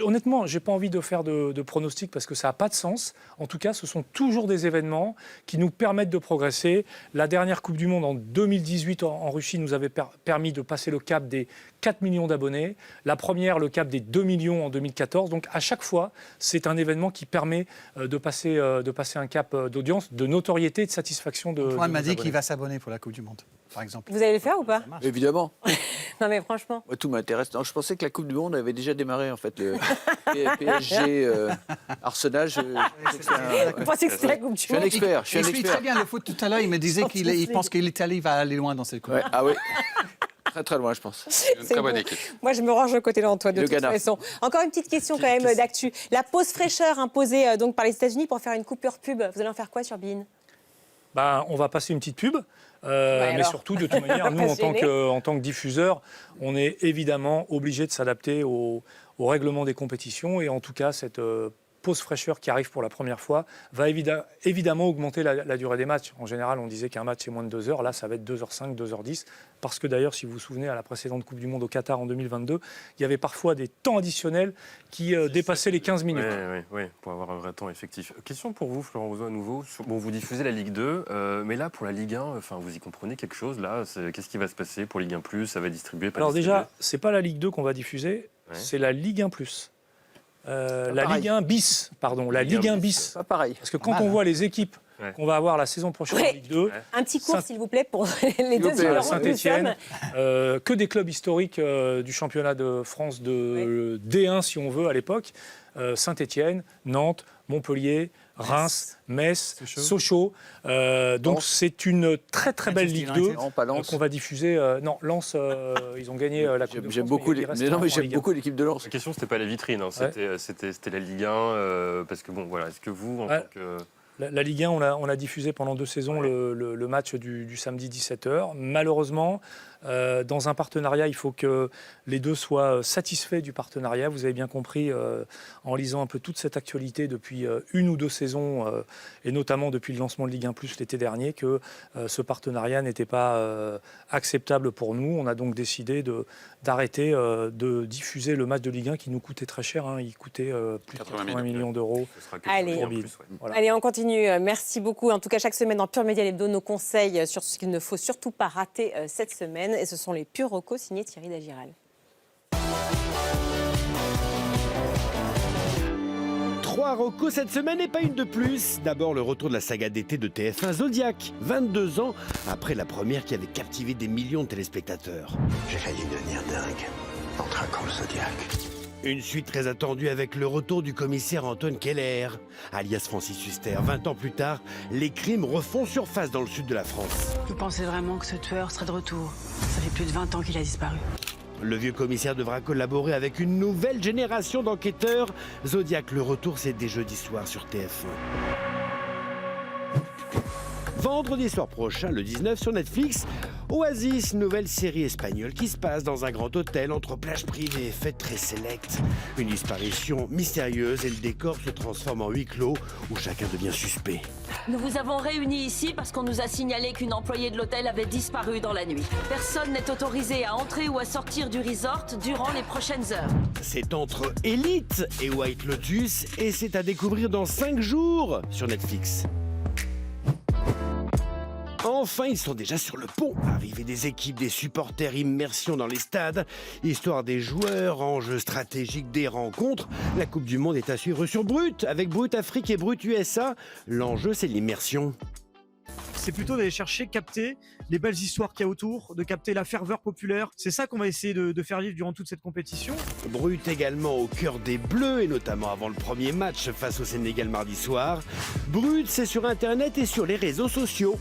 Honnêtement, je n'ai pas envie de faire de pronostics parce que ça n'a pas de sens. En tout cas, ce sont toujours des événements qui nous permettent de progresser. La dernière Coupe du Monde en 2018 en Russie nous avait permis de passer le cap des 4 millions d'abonnés. La première, le cap des 2 millions en 2014. Donc à chaque fois, c'est un événement qui permet de passer un cap d'audience, de notoriété, de satisfaction de Antoine m'a dit qu'il va s'abonner pour la Coupe du Monde, par exemple. Vous allez le faire ou pas? Évidemment. Non mais franchement. Ouais, tout m'intéresse. Non, je pensais que la Coupe du Monde avait déjà démarré, en fait. Le PSG, Arsenal. Vous pensez que c'était la Coupe du Monde? Je suis un expert. Il suit très bien le foot tout à l'heure. Il me disait qu'il pense que l'Italie va aller loin dans cette Coupe. Ouais, ah oui. Très très loin, je pense. Une très bonne équipe. Moi, je me range au côté d'Antoine de toute façon. Encore une petite question quand même d'actu. La pause fraîcheur imposée donc par les États-Unis pour faire une coupure pub. Vous allez en faire quoi sur beIN? On va passer une petite pub. Mais surtout, de toute manière, nous, en tant que diffuseurs, on est évidemment obligés de s'adapter au règlement des compétitions. Et en tout cas, cette pause fraîcheur qui arrive pour la première fois va évidemment augmenter la durée des matchs. En général, on disait qu'un match, c'est moins de 2 heures. Là, ça va être 2h05, 2h10. Parce que d'ailleurs, si vous vous souvenez, à la précédente Coupe du Monde au Qatar en 2022, il y avait parfois des temps additionnels qui dépassaient les 15 minutes. Oui, pour avoir un vrai temps effectif. Question pour vous, Florent Houzeau, à nouveau. Bon, vous diffusez la Ligue 2, mais là, pour la Ligue 1, vous y comprenez quelque chose là? Qu'est-ce qui va se passer pour Ligue 1+? Ça va distribuer, pas Alors distribuer? déjà, c'est pas la Ligue 2 qu'on va diffuser, c'est la Ligue 1+. La Ligue 1 bis, pardon, la Ligue 1 bis. Pas pareil. Parce que quand on voit les équipes qu'on va avoir la saison prochaine en Ligue 2... Un petit cours, s'il vous plaît, pour les deux numéros. Saint-Étienne, que des clubs historiques du championnat de France de D1, si on veut, à l'époque. Saint-Étienne, Nantes, Montpellier, Reims, Metz, Sochaux. Donc c'est une très très belle Ligue 2 qu'on va diffuser. Non, Lens, ils ont gagné la Coupe de France. J'aime beaucoup l'équipe de Lens. La question, c'était pas la vitrine, c'était la Ligue 1. Parce que bon, voilà, est-ce que vous, en tant que... La Ligue 1, on a diffusé pendant 2 saisons le match du samedi 17h. Malheureusement, dans un partenariat, il faut que les deux soient satisfaits du partenariat. Vous avez bien compris, en lisant un peu toute cette actualité depuis 1 ou 2 saisons, et notamment depuis le lancement de Ligue 1+, l'été dernier, que ce partenariat n'était pas acceptable pour nous. On a donc décidé d'arrêter de diffuser le match de Ligue 1 qui nous coûtait très cher. Il coûtait plus de 80 millions d'euros. Allez, on continue. Merci beaucoup. En tout cas, chaque semaine, dans Pure Média Hebdo, nos conseils sur ce qu'il ne faut surtout pas rater cette semaine. Et ce sont les Pure Recos signés Thierry Dagiral. 3 recos cette semaine et pas une de plus. D'abord, le retour de la saga d'été de TF1 Zodiac, 22 ans après la première qui avait captivé des millions de téléspectateurs. J'ai failli devenir dingue en traquant le Zodiac. Une suite très attendue avec le retour du commissaire Anton Keller, alias Francis Huster. 20 ans plus tard, les crimes refont surface dans le sud de la France. Vous pensez vraiment que ce tueur serait de retour? Ça fait plus de 20 ans qu'il a disparu. Le vieux commissaire devra collaborer avec une nouvelle génération d'enquêteurs. Zodiac, le retour, c'est dès jeudi soir sur TF1. Vendredi soir prochain, le 19 sur Netflix, Oasis, nouvelle série espagnole qui se passe dans un grand hôtel entre plages privées et fêtes très sélectes. Une disparition mystérieuse et le décor se transforme en huis clos où chacun devient suspect. Nous vous avons réunis ici parce qu'on nous a signalé qu'une employée de l'hôtel avait disparu dans la nuit. Personne n'est autorisé à entrer ou à sortir du resort durant les prochaines heures. C'est entre Elite et White Lotus et c'est à découvrir dans 5 jours sur Netflix. Enfin, ils sont déjà sur le pont. Arrivée des équipes, des supporters, immersion dans les stades, histoire des joueurs, enjeux stratégiques des rencontres. La Coupe du Monde est à suivre sur Brut, avec Brut Afrique et Brut USA. L'enjeu, c'est l'immersion. C'est plutôt d'aller chercher, capter les belles histoires qu'il y a autour, de capter la ferveur populaire. C'est ça qu'on va essayer de faire vivre durant toute cette compétition. Brut également au cœur des Bleus, et notamment avant le premier match face au Sénégal mardi soir. Brut, c'est sur Internet et sur les réseaux sociaux.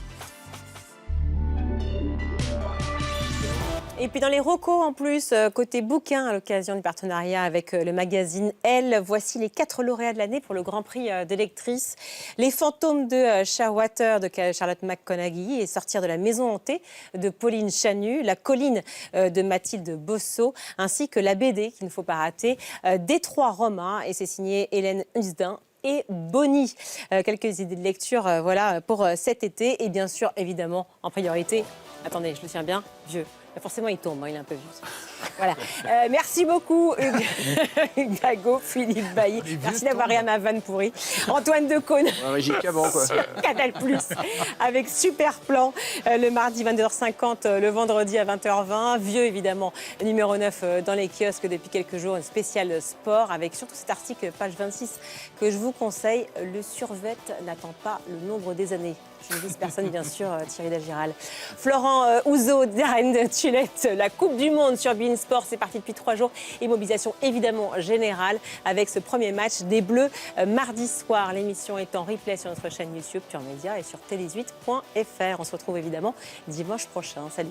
Et puis dans les recos en plus, côté bouquin, à l'occasion du partenariat avec le magazine Elle, voici les 4 lauréats de l'année pour le Grand Prix de lectrice. Les fantômes de Shawater de Charlotte McConaghy et Sortir de la maison hantée de Pauline Chanu, La colline de Mathilde Bosso, ainsi que la BD qu'il ne faut pas rater, Détroit Romain, et c'est signé Hélène Husdin et Bonnie. Quelques idées de lecture voilà, pour cet été. Et bien sûr, évidemment, en priorité, attendez, je le tiens bien, vieux. Forcément, il tombe, hein, il est un peu vieux. Voilà. Merci beaucoup, Hugues Dago, Philippe Bailly. Merci d'avoir ri à ma vanne pourrie. Antoine Decaune. Canal+, avec Super Plan, le mardi 22h50, le vendredi à 20h20. Vieux, évidemment, numéro 9 dans les kiosques depuis quelques jours, une spéciale sport, avec surtout cet article, page 26, que je vous conseille. Le survêt n'attend pas le nombre des années. Je ne vise personne, bien sûr, Thierry Dagiral. Florent Ouzo, Darren Tulette, la Coupe du Monde sur beIN Sport, c'est parti depuis 3 jours. Et mobilisation évidemment générale avec ce premier match des Bleus mardi soir. L'émission est en replay sur notre chaîne YouTube Pure Média et sur télé18.fr. On se retrouve évidemment dimanche prochain. Salut.